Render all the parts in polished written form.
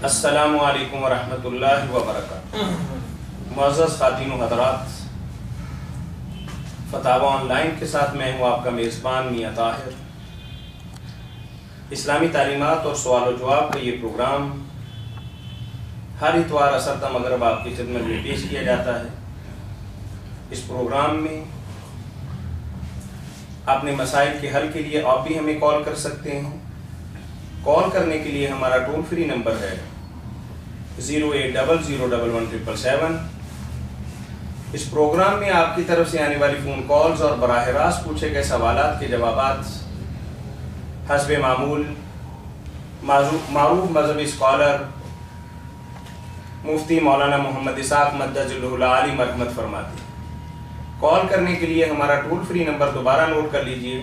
السلام علیکم ورحمۃ اللہ وبرکاتہ۔ معزز خواتین و حضرات، فتاوی آن لائن کے ساتھ میں ہوں آپ کا میزبان میاں طاہر۔ اسلامی تعلیمات اور سوال و جواب کا یہ پروگرام ہر اتوار عصر تا مغرب آپ کی خدمت میں پیش کیا جاتا ہے۔ اس پروگرام میں اپنے مسائل کے حل کے لیے آپ بھی ہمیں کال کر سکتے ہیں۔ کال کرنے کے لیے ہمارا ٹول فری نمبر ہے 080011777۔ اس پروگرام میں آپ کی طرف سے آنے والی فون کالز اور براہ راست پوچھے گئے سوالات کے جوابات حسب معمول معروف مذہبی اسکالر مفتی مولانا محمد اسحاق مدد العالی مرحمت فرماتے ہیں۔ کال کرنے کے لیے ہمارا ٹول فری نمبر دوبارہ نوٹ کر لیجئے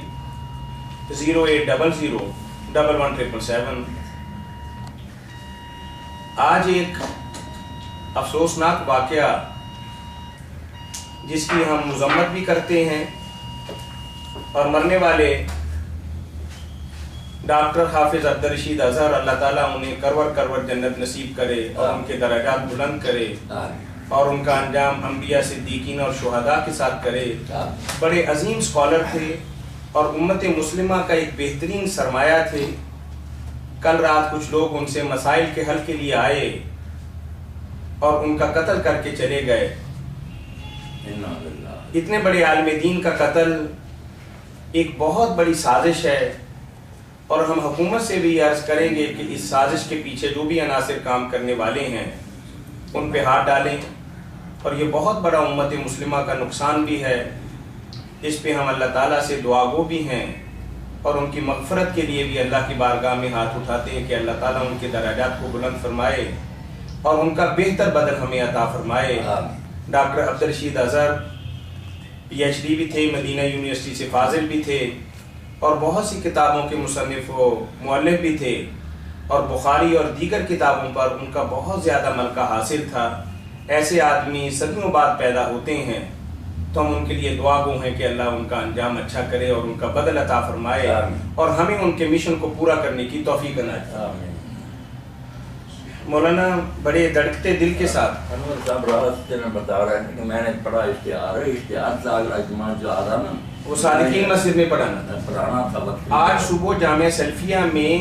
080011777۔ آج ایک افسوسناک واقعہ جس کی ہم مذمت بھی کرتے ہیں اور مرنے والے ڈاکٹر حافظ عبدالرشید اظہر اللہ تعالیٰ انہیں کرور جنت نصیب کرے اور ان کے درجات بلند کرے اور ان کا انجام انبیاء صدیقین اور شہداء کے ساتھ کرے۔ بڑے عظیم اسکالر تھے اور امت مسلمہ کا ایک بہترین سرمایہ تھے۔ کل رات کچھ لوگ ان سے مسائل کے حل کے لیے آئے اور ان کا قتل کر کے چلے گئے۔ اتنے بڑے عالم دین کا قتل ایک بہت بڑی سازش ہے، اور ہم حکومت سے بھی عرض کریں گے کہ اس سازش کے پیچھے جو بھی عناصر کام کرنے والے ہیں ان پہ ہاتھ ڈالیں، اور یہ بہت بڑا امت مسلمہ کا نقصان بھی ہے۔ اس پہ ہم اللہ تعالیٰ سے دعا گو بھی ہیں اور ان کی مغفرت کے لیے بھی اللہ کی بارگاہ میں ہاتھ اٹھاتے ہیں کہ اللہ تعالیٰ ان کے درجات کو بلند فرمائے اور ان کا بہتر بدل ہمیں عطا فرمائے۔ ڈاکٹر عبدالرشید اظہر PhD بھی تھے، مدینہ یونیورسٹی سے فاضل بھی تھے، اور بہت سی کتابوں کے مصنف و مؤلف بھی تھے، اور بخاری اور دیگر کتابوں پر ان کا بہت زیادہ ملکہ حاصل تھا۔ ایسے آدمی صدیوں بعد پیدا ہوتے ہیں تو ہم ان کے لیے دعا گو ہیں کہ اللہ ان کا انجام اچھا کرے اور ان کا بدل عطا فرمائے اور ہمیں ان کے مشن کو پورا کرنے کی توفیق عطا فرمائے۔ مولانا بڑے دھڑکتے دل کے ساتھ انور صاحب راست نے بتا رہے ہیں کہ میں نے پڑھا اشتہار سے آگرہ اجتماع جو آ رہا نا وہ صادقین مسجد میں پڑھانا تھا۔ آج صبح جامعہ سلفیہ میں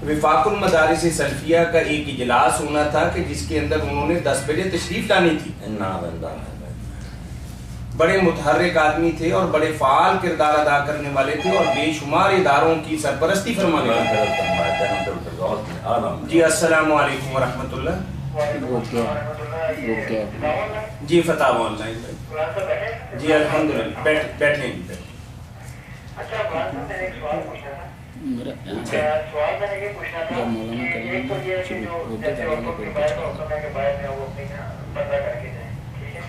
وفاق المدارس سلفیہ کا ایک اجلاس ہونا تھا کہ جس کے اندر انہوں نے 10 بجے تشریف لانی تھی۔ بڑے متحرک آدمی تھے اور بڑے فعال کردار ادا کرنے والے تھے اور بے شمار اداروں کی سرپرستی فرمانے والے۔ جی السلام علیکم ورحمۃ اللہ۔ جی فتاوی آن لائن۔ جی الحمدللہ، بیٹھیں جی۔ اچھا میں نے ایک سوال پوچھنا تھا۔ سوال میں نے یہ پوچھنا تھا کہ ایک تو یہ کہ جو جیسے عورتوں کی باہر کا حکم ہے کہ باہر میں وہ اپنی پردہ کر کے جائیں، ٹھیک ہے،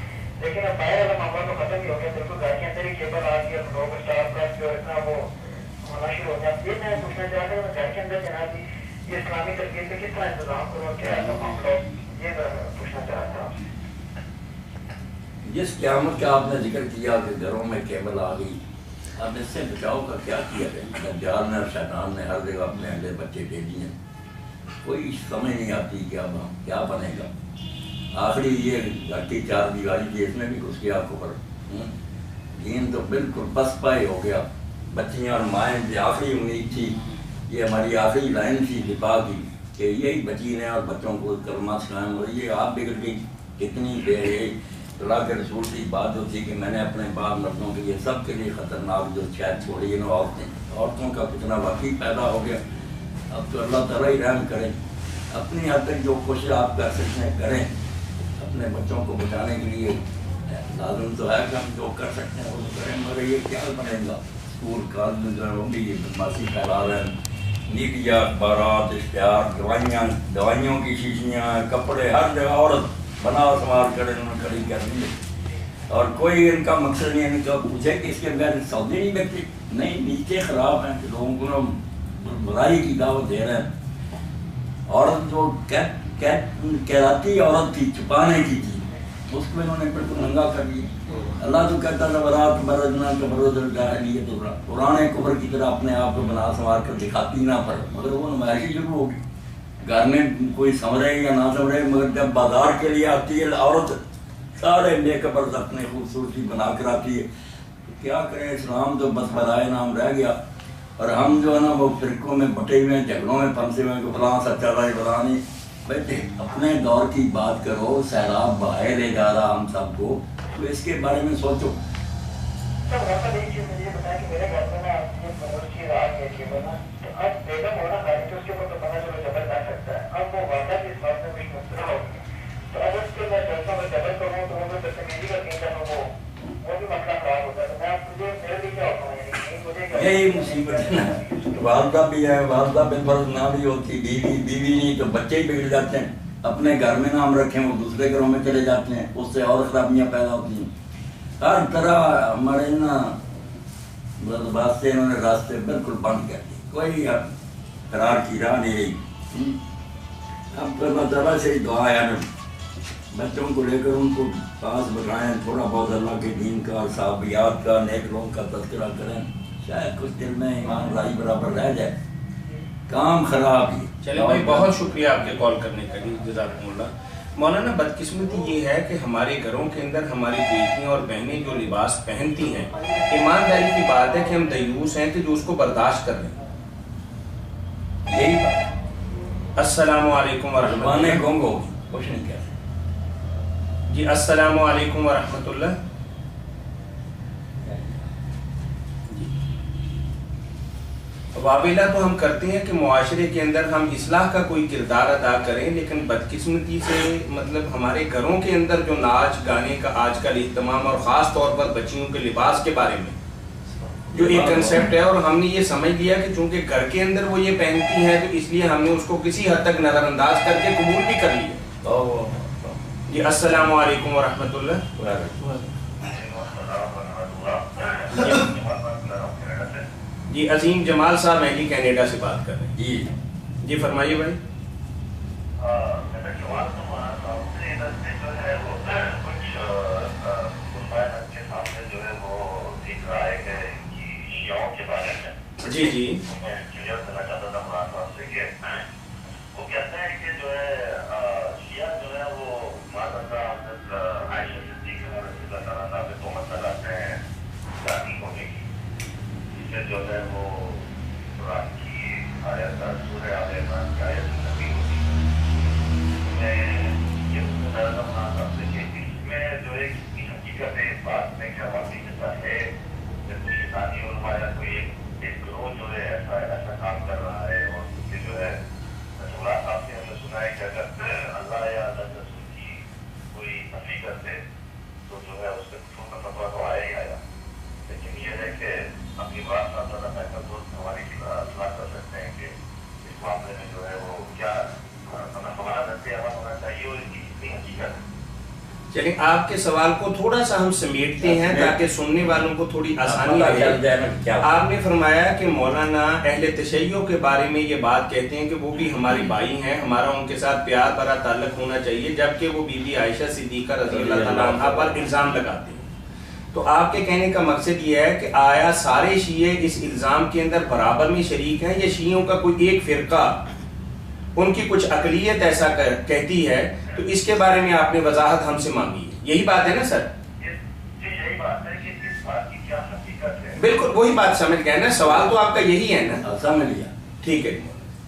لیکن اب باہر والا معاملہ تو ختم ہی ہو گیا، بالکل گھر کے اندر ہی کیبل آ گیا، لوگ اسٹاف کا جو اتنا وہ ہونا شروع ہو گیا۔ یہ میں پوچھنا چاہتا ہوں گھر کے اندر جناب جی یہ اسلامی تربیت پہ کس طرح انتظام کرو، کیا ایسا معاملہ ہو، یہ میں پوچھنا چاہتا تھا آپ سے۔ جس قیامت کا آپ نے ذکر کیا کہ گھروں میں کیبل آ گئی، اب اس سے بچاؤ کا کیا کیا ہے؟ دجال نے اور شیطان نے ہر جگہ اپنے اندر بچے دے دیے، کوئی سمجھ نہیں آتی کہ اب کیا بنے گا۔ آخری یہ گھٹی چار دیواری تھی، اس میں بھی گھس گیا کفر۔ دین تو بالکل بس پائے ہو گیا۔ بچیاں اور مائیں بھی آخری امید تھی، یہ ہماری آخری لائن تھی دفاع کی کہ یہی بچی نے اور بچوں کو کلمہ سکھائیں، اور یہ آپ بگڑ گئی کتنی دیر۔ اللہ کے رسول کی بات جو تھی کہ میں نے اپنے بعد مردوں کے لیے سب کے لیے خطرناک جو شاید چھوڑی ہے عورتوں کا کتنا واقعی پیدا ہو گیا۔ اب تو اللہ تعالیٰ ہی رحم کرے، اپنی حد تک جو کوشش آپ کر سکتے ہیں کریں، اپنے بچوں کو بچانے کے لیے لازم تو ہے کہ ہم جو کر سکتے ہیں وہ کریں، مگر یہ کیا بنے گا؟ اسکول کالج وہ بھی بدماشی پھیلا رہے ہیں، میڈیا اخبارات اشتہار، دوائیوں کی شیشیاں، کپڑے، ہر جگہ عورت بنا سنوار کر انہوں نے کھڑی کر دی، اور کوئی ان کا مقصد نہیں ہے ان کا پوچھے کہ اس کے بغیر سعودی نہیں بیٹھتی، نہیں نیچے خراب ہیں کہ لوگوں کو برائی کی دعوت دے رہے ہیں۔ عورت جو کہلاتی عورت تھی چھپانے کی تھی، اس کو انہوں نے بالکل ننگا کر دیا۔ اللہ تو کہتا تھا برات برجنا تبرج الجاہلیت پرانے کفر کی طرح اپنے آپ کو بنا سنوار کر دکھاتی نہ پر، مگر وہ نمائشی شروع ہوگی۔ گھر میں کوئی سمجھے یا نہ سمجھے، مگر جب بازار کے لیے آتی ہے عورت سارے میک اپرز اپنے خوبصورتی بنا کر آتی ہے، تو کیا کریں، اسلام تو بس برائے نام رہ گیا، اور ہم جو ہے نا وہ فرقوں میں بٹے ہوئے ہیں، جھگڑوں میں پھنسے ہوئے ہیں کہ فلاں سچا تھا فلاں نہیں۔ بیٹے اپنے دور کی بات کرو، سیلاب بہائے لے جا رہا ہم سب کو، تو اس کے بارے میں سوچو۔ سر وہاں ایک چیز مجھے بتایا کہ میرے گھر میں نا یہ پڑوسی رات ہے کہ بنا تو اب بیگم ہونا خالی تو اس کے اوپر تو پتا چلو جبر نہ سکتا ہے، اب وہ والدہ کی اس بات میں کچھ مسئلہ ہو گیا، تو اگر اس کے میں چلتا ہوں جبر کروں تو وہ بدتمیزی کا کہیں وہ بھی مسئلہ خراب ہوتا ہے، تو میں آپ مجھے میرے لیے کیا ہوتا ہے، یہی مصیبت ہے نا، والدہ بھی ہے، والدہ بے فرض نہ بھی ہوتی، بیوی نہیں تو بچے ہی بگڑ جاتے ہیں، اپنے گھر میں نام رکھیں وہ دوسرے گھروں میں چلے جاتے ہیں، اس سے اور خرابیاں پیدا ہوتی ہیں۔ ہر طرح ہمارے نا واسطے انہوں نے راستے بالکل بند کر دیے، کوئی اب قرار کی راہ نہیں رہی۔ اب تو مطلب سے ہی دعا ہے نا، بچوں کو لے کر ان کو پاس بٹھائیں، تھوڑا بہت اللہ کے دین کا، صحابیات کا، نیک لوگوں کا تذکرہ کریں، شاید کچھ دل میں ایمان رائی برابر رہ جائے۔ کام خراب ہی۔ چلے بھائی بہت شکریہ آپ کے کال کرنے کا، جزاکم اللہ۔ مولانا بدقسمتی یہ ہے کہ ہمارے گھروں کے اندر ہماری بیٹیاں اور بہنیں جو لباس پہنتی ہیں، ایمانداری کی بات ہے کہ ہم دیوس ہیں کہ جو اس کو برداشت کر رہے ہیں، یہی بات۔ السلام علیکم ورحمۃ اللہ۔ گونگو کچھ نہیں کہتے جی السلام علیکم ورحمۃ اللہ۔ وابلہ تو ہم کرتے ہیں کہ معاشرے کے اندر ہم اصلاح کا کوئی کردار ادا کریں، لیکن بدقسمتی سے مطلب ہمارے گھروں کے اندر جو ناچ گانے کا آج کل اہتمام، اور خاص طور پر بچیوں کے لباس کے بارے میں جو ایک کنسیپٹ ہے، اور ہم نے یہ سمجھ لیا کہ چونکہ گھر کے اندر وہ یہ پہنتی ہیں تو اس لیے ہم نے اس کو کسی حد تک نظر انداز کر کے قبول بھی کر لیا۔ جی السلام علیکم ورحمۃ اللہ۔ جی عظیم جمال صاحب ہیں جی، کینیڈا سے بات کر رہے ہیں۔ جی جی فرمائیے بھائی۔ جی جی وہ کہتا ہے کہ جو ہے شیعہ جو ہے وہ ماذا عائشہ صدیقہ رضی اللہ تعالیٰ پہ تہمت لگاتے ہیں ذاتی ہونے کی، اس سے جو ہے وہ قرآن کی آیت سورہ آل عمران کی آیت نبی ہوتی ہے۔ میں یہ بتا رہا ہوں آپ سے کہ اس میں جو ہے اس کی حقیقت ہے، اس بات میں کیا واقعی جیسا ہے کہ کوئی شیطانی علماء یا کوئی ایک گروہ جو ہے ایسا کام کر رہا ہے، اور اس کے جو ہے آپ نے ہمیں سنا ہے کہ اگر اللہ یا اللہ رسول کی کوئی نفی کرتے تو جو ہے اس کے کفر کا فتویٰ تو آیا ہی آیا، لیکن یہ ہے کہ اپنی بات کا زیادہ بہتر دوست ہماری اصلاح کر سکتے ہیں کہ اس معاملے میں جو ہے وہ کیا ہمارا رد عمل ہونا چاہیے اور اس کی کتنی حقیقت ہے۔ چلیں آپ کے سوال کو تھوڑا سا ہم سمیٹتے ہیں تاکہ سننے والوں کو تھوڑی آسانی رہے۔ آپ نے فرمایا کہ مولانا اہل تشیع کے بارے میں یہ بات کہتے ہیں کہ وہ بھی ہماری بھائی ہیں، ہمارا ان کے ساتھ پیار بھرا تعلق ہونا چاہیے، جبکہ وہ بی بی عائشہ صدیقہ رضی اللہ تعالیٰ عنہ پر الزام لگاتے ہیں۔ تو آپ کے کہنے کا مقصد یہ ہے کہ آیا سارے شیعہ اس الزام کے اندر برابر میں شریک ہیں، یا شیعوں کا کوئی ایک فرقہ، ان کی کچھ اقلیت ایسا کہتی ہے، تو اس کے بارے میں آپ نے وضاحت ہم سے مانگی ہے، یہی بات ہے نا سر؟ یہی بات ہے کہ اس بات کی کیا حقیقت ہے۔ بالکل وہی بات سمجھ گئے نا، سوال تو آپ کا یہی ہے نا؟ سمجھ لیا۔ ٹھیک ہے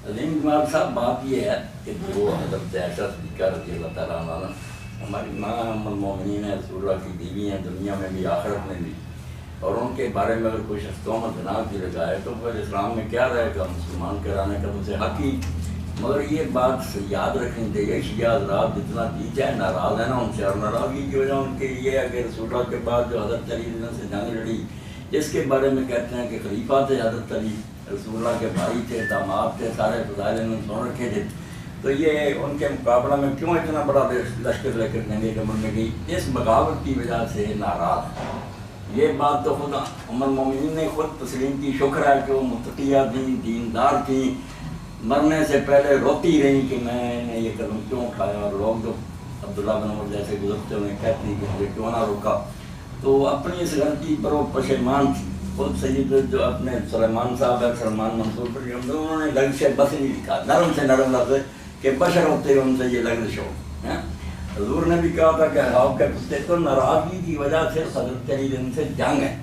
عظیم جمال صاحب، بات یہ ہے کہ جو حضرت عائشہ صدیقہ رضی اللہ تعالیٰ عنہ ہماری ماں ام المومنین ہیں، رسول اللہ کی بیوی ہیں، دنیا میں بھی آخرت میں بھی، اور ان کے بارے میں اگر کوئی شخص تہمت بنا بھی لگائے تو پھر اسلام میں کیا رہے گا، مسلمان کرانے کا تو اسے حق ہی۔ مگر یہ بات یاد رکھنی چاہیے، شیعہ حضرات جتنا جی چاہے ناراض ہے نا ان سے، اور ناراضگی کی وجہ ان کے یہ ہے کہ رسول اللہ کے بعد جو حضرت علی سے جنگ لڑی، جس کے بارے میں کہتے ہیں کہ خلیفہ تھے حضرت علی، رسول اللہ کے بھائی تھے، داماد تھے، سارے فضائل انہوں نے سن رکھے تھے، تو یہ ان کے مقابلہ میں کیوں اتنا بڑا لشکر لے کر جنگ کمر میں گئی، اس بغاوت کی وجہ سے ناراض ہے۔ یہ بات تو خود ام المومنین نے خود تسلیم کی، شکر ہے کہ وہ متقیہ تھیں، دیندار تھیں، مرنے سے پہلے روتی رہی کہ میں نے یہ قدم کیوں اٹھایا، اور لوگ جو عبداللہ بن عمر جیسے گزرتے ہوئے کہتے ہیں کہ مجھے کیوں نہ روکا، تو اپنی اس غلطی پر وہ پشیمان تھی۔ خود سید جو اپنے سلیمان صاحب ہے، سلمان منصور پر، انہوں نے لفظ سے بس نہیں لکھا، نرم سے نرم لفظ کہ بشر ہوتے ہیں ان سے یہ لگن شو. حضور نے بھی کہا تھا کہ آپ کے کتے تو ناراضگی کی وجہ سے حضرت علی ان سے جنگ ہے،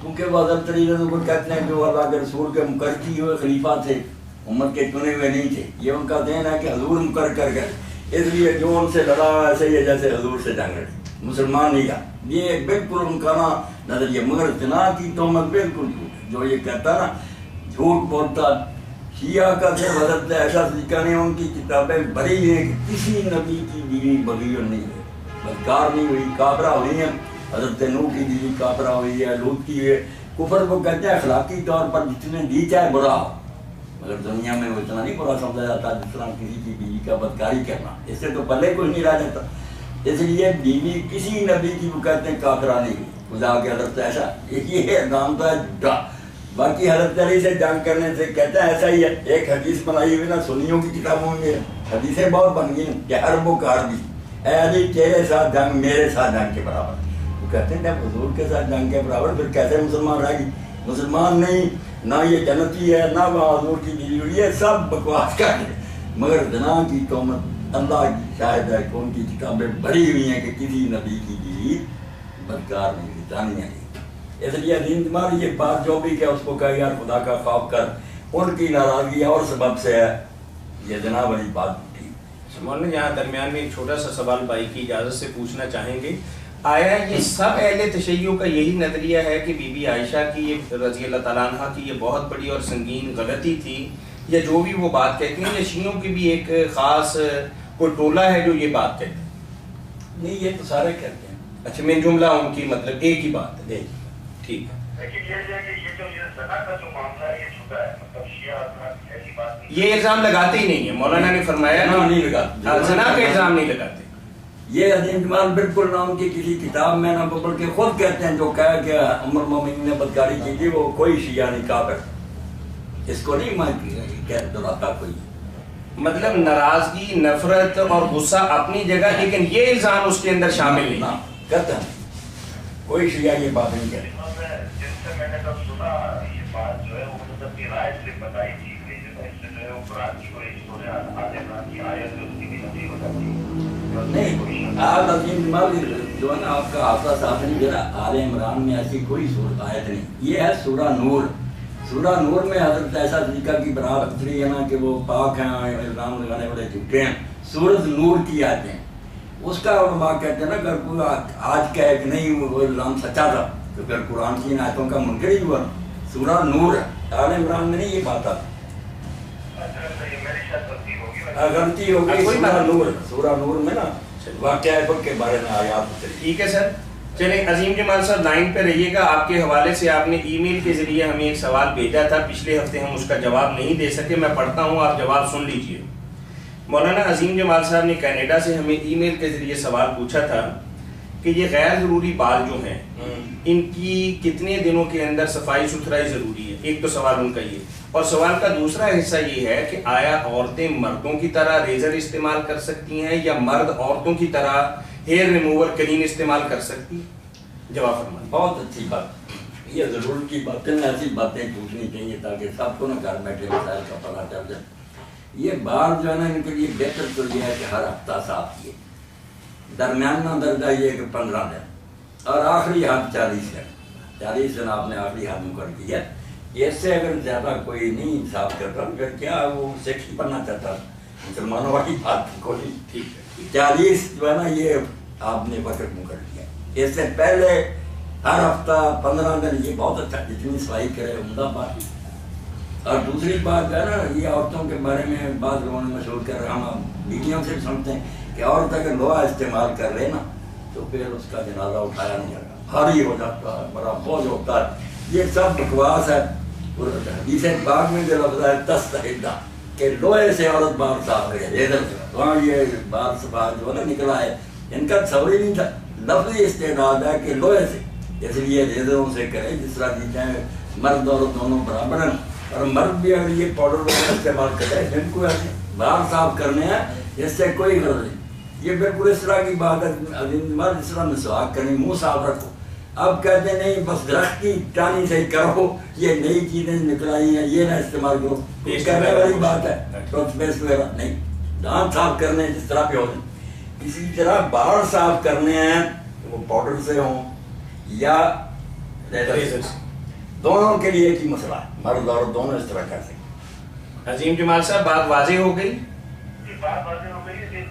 کیونکہ وہ حضرت علی کو کہتے ہیں کہ وہ اللہ کے رسول کے مقرر کیے ہوئے خلیفہ تھے، امت کے چنے ہوئے نہیں تھے. یہ ان کا دین ہے کہ حضور مقرر کر گئے، اس لیے جو ان سے لڑا ایسے ہی جیسے حضور سے جنگ لڑی، مسلمان نہیں تھا. یہ بالکل ان کا نا نظریہ. مگر زنا کی تہمت بالکل جھوٹ. جو یہ کہتا نا جھوٹ بولتا شیعہ کا صرف حضرت عائشہ صدیقہ نے ان کی کتابیں بھری ہیں کہ کسی نبی کی بیوی بغی نہیں ہے، بدکار نہیں ہوئی، کافرہ ہوئی ہیں. حضرت نوح کی بیوی کافرہ ہوئی ہے، لوط کی ہے. کفر کو کہتے ہیں اخلاقی طور پر جتنے دی چاہے برا ہو، مگر دنیا میں وہ اتنا نہیں برا سمجھا جاتا جس طرح کسی کی بیوی کا بدکاری کرنا. اس سے تو پلے کوئی نہیں رہ جاتا. اس لیے بیوی کسی نبی کی وہ کہتے ہیں کافرہ نہیں ہوئی. خدا کے حضرت عائشہ یہ نام تو ہے جھوٹا. باقی حضرت علی سے جنگ کرنے سے کہتا ہے ایسا ہی ہے. ایک حدیث بنائی ہوئی نا سنیوں کی کتابوں میں، حدیثیں بہت بن گئی کہ عرب و کاربی، اے علی تیرے ساتھ جنگ میرے ساتھ جنگ کے برابر. وہ کہتے ہیں جب حضور کے ساتھ جنگ کے برابر پھر کیسے مسلمان رہ گی؟ مسلمان نہیں، نہ یہ جنتی ہے، نہ وہ حضور کی بیوی ہوئی ہے، سب بکواس کر ہے. مگر زنا کی تہمت اللہ کی شاہد ہے کہ ان کی کتابیں بھری ہوئی ہیں کہ کسی نبی کی بیوی بدکار نہیں ہوئی، جانیاں نہیں. اس لیے عظیم تمہاری یہ بات جو بھی کہ اس کو کہا یار خدا کا خوف کر، ان کی ناراضگی اور سبب سے ہے. یہ زنا والی بات تھی. مولانا یہاں درمیان میں ایک چھوٹا سا سوال بھائی کی اجازت سے پوچھنا چاہیں گے. آیا یہ سب اہل تشیع کا یہی نظریہ ہے کہ بی بی عائشہ کی یہ رضی اللہ تعالیٰ عنہ کی یہ بہت بڑی اور سنگین غلطی تھی، یا جو بھی وہ بات کہتے ہیں، یا شیعوں کی بھی ایک خاص کوئی ٹولہ ہے جو یہ بات کہتے ہیں؟ نہیں، یہ تو سارے کہتے ہیں. اچھا، میں جملہ ان کی مطلب ایک ہی بات ہے. ٹھیک ہے. یہ الزام لگاتے ہی نہیں ہے، مولانا نے فرمایا نہیں لگاتے، زنا کا الزام نہیں لگاتے. یہ عظیم جمال بالکل نام کی کسی کتاب میں نہ پڑھ کے خود کہتے ہیں جو کہا کہ ام المومنین نے بدکاری کی تھی وہ کوئی شیعہ نہیں کافر. اس کو نہیں میں دلاتا کوئی. مطلب ناراضگی، نفرت اور غصہ اپنی جگہ، لیکن یہ الزام اس کے اندر شامل نہیں. کہتے ہیں کوئی شیعہ یہ بات نہیں کرے. جن سے میں نے تب سنا یہ بات جو ہے وہ مطلب رائے سے بتائی تھی کہ اس سے جو ہے وہ قرآن کی کوئی سورہ آل عمران کی آیت جو اس کی بھی نفی ہو جاتی ہے. نہیں، آپ عظیم جمال جو ہے نا آپ کا حافظہ صاحب نے جو ہے آل عمران میں ایسی کوئی آیت نہیں. یہ ہے سورہ نور. سورہ نور میں حضرت عائشہ صدیقہ کی برات اتری ہے نا کہ وہ پاک ہیں، الزام لگانے والے جھوٹے ہیں. سورۃ نور کی آیتیں اس کا علماء کہتے ہیں نا اگر کوئی آج کہے کہ نہیں وہ الزام سچا تھا تو پھر قرآن کی ان آیتوں کا منکر ہی ہوا. سورہ نور ہے، آل عمران میں نہیں یہ بات آتی. غلطی ہو گئی. سورہ نور میں نا واقعہ کے بارے میں آیات. ٹھیک ہے سر، چلیں عظیم جمال صاحب لائن پہ رہیے گا. آپ کے حوالے سے آپ نے ای میل کے ذریعے ہمیں ایک سوال بھیجا تھا، پچھلے ہفتے ہم اس کا جواب نہیں دے سکے. میں پڑھتا ہوں، آپ جواب سن لیجئے. مولانا عظیم جمال صاحب نے کینیڈا سے ہمیں ای میل کے ذریعے سوال پوچھا تھا کہ یہ غیر ضروری بال جو ہیں ان کی کتنے دنوں کے اندر صفائی ستھرائی ضروری ہے. ایک تو سوال ان کا یہ، اور سوال کا دوسرا حصہ یہ ہے کہ آیا عورتیں مردوں کی طرح ریزر استعمال کر سکتی ہیں یا مرد عورتوں کی طرح ہیئر ریموور کریم استعمال کر سکتی ہیں؟ جواب فرمائیں. بہت اچھی بات. یہ ضرور کی باتیں ایسی باتیں پوچھنی چاہیے تاکہ سب کو نہ گھر بیٹھے مسائل کا پتہ چل جائے. یہ بال جو ہے نا ان کے لیے بہتر تو یہ ہے کہ ہر ہفتہ صاف کیے، درمیانہ درجہ یہ کہ 15 دن، اور آخری حد 40 ہے. 40 دن آپ نے آخری حد مقرر کی ہے. اس سے اگر زیادہ کوئی نہیں صاف کرتا پھر کیا وہ سیکس بننا چاہتا مسلمانوں والی بات کوئی. ٹھیک ہے، 40 جو ہے نا یہ آپ نے وقت مقرر کیا. اس سے پہلے ہر ہفتہ 15 دن یہ بہت اچھا، جتنی صفائی کرے عمدہ بات. اور دوسری بات ہے نا یہ عورتوں کے بارے میں بعض لوگوں نے مشہور کر رہا، ہم بیٹیوں سے سمجھتے ہیں کہ عورت اگر لوہا استعمال کر رہے نا تو پھر اس کا جنازہ اٹھایا نہیں جاتا، بھاری ہو جاتا ہے، بڑا بوجھ ہوتا ہے. یہ سب بکواس ہے. حدیث پاک میں جو لفظ ہے تستحدہ کہ لوہے سے عورت بال صاف کرے، وہاں یہ بال صفا جو ہے نا نکلا ہے، ان کا تصور ہی نہیں تھا. لفظی استعداد ہے کہ لوہے سے، اس لیے ریزروں سے کرے جس طرح کی چاہے مرد اور دونوں برابر ہیں. اور مرد بھی اگر یہ پاؤڈر وغیرہ استعمال کرے جن کو ایسے بال صاف کرنے ہیں اس سے کوئی غرض نہیں. یہ بالکل اس طرح کی بات ہے جس طرح مسواک کرنی، منہ صاف رکھو. اب کہتے نہیں بس درخت کی ٹانی سے کرو، یہ نئی چیزیں نکلائی ہیں یہ نہ استعمال کرو. یہ کہنے والی بات ہے ٹوتھ پیسٹ وغیرہ نہیں. دانت صاف کرنے ہیں جس طرح پہ ہوتے ہیں، اسی طرح بال صاف کرنے ہیں وہ پاؤڈر سے ہوں یا ریزر سے، دونوں کے لیے ایک ہی مسئلہ ہے، مرد اور دونوں اس طرح کر سکتے۔ عظیم جمال صاحب بات واضح ہو گئی؟ بات واضح ہو گئی، دوسری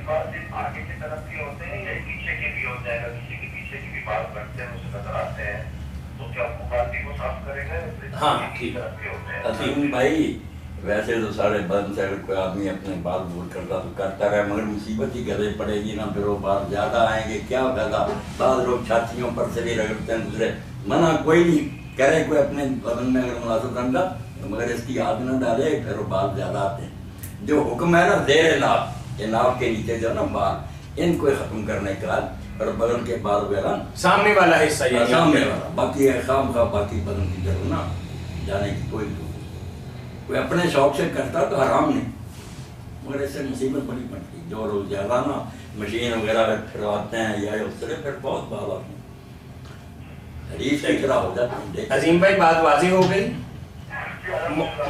بات صرف آگے کی طرف کے ہوتے ہیں یا پیچھے کے بھی ہو جائے گا؟ کسی کے پیچھے کی بھی بات کرتے ہیں، اسے نظر آتے ہیں، تو کیا مخالفی کو صاف کرے گا؟ ہاں ٹھیک ہے عظیم بھائی، ویسے تو سارے بدن سے اگر کوئی آدمی اپنے بال دور کرتا تو کرتا رہے، مگر مصیبت ہی گلے پڑے گی نا، پھر وہ بال زیادہ آئیں گے، کیا فائدہ؟ بعض لوگ چھاتیوں پر سے بھی رگڑتے ہیں، دوسرے منع کوئی نہیں کرے کوئی اپنے بدن میں اگر مناسب رنگ کا، مگر اس کی عادت نہ ڈالے، پھر وہ بال زیادہ آتے ہیں۔ جو حکم ہے نا زیر ناف، یہ ناف کے نیچے جو نا بال، ان کو ختم کرنے کا، اور بدن کے بال وغیرہ سامنے والا حصہ یہ سامنے والا، باقی خام خواہ باقی بدن کی ضرور نہ جانے کی کوئی ضرورت، کوئی اپنے شوق سے کرتا تو حرام نہیں، مگر اس سے مصیبت بڑی پڑتی، جو لوگ زیادہ نا مشین وغیرہ پھرواتے ہیں یا اس طرح، پھر بہت بال آتے ہیں، حریف کی طرح ہو جاتا ہے۔ عظیم بھائی بات واضح ہو گئی؟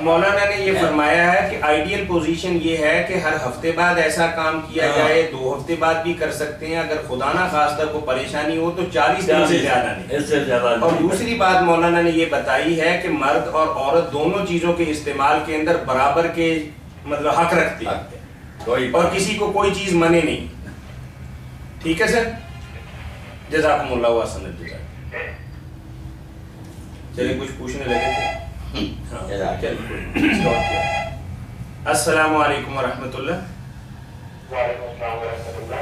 مولانا نے یہ فرمایا ہے کہ آئیڈیل پوزیشن یہ ہے کہ ہر ہفتے بعد ایسا کام کیا جائے، 2 ہفتے بعد بھی کر سکتے ہیں، اگر خدا نہ خواستہ کو پریشانی ہو تو 40 دن سے زیادہ نہیں، اس سے زیادہ۔ اور دوسری بات مولانا نے یہ بتائی ہے کہ مرد اور عورت دونوں چیزوں کے استعمال کے اندر برابر کے مطلب حق رکھتے ہیں، اور کسی کو کوئی چیز منے نہیں۔ ٹھیک ہے سر، جزاکم اللہ حسن الجزا۔ چلیے کچھ پوچھنے لگے تھے؟ السلام علیکم ورحمۃ اللہ۔ وعلیکم السلام ورحمۃ اللہ۔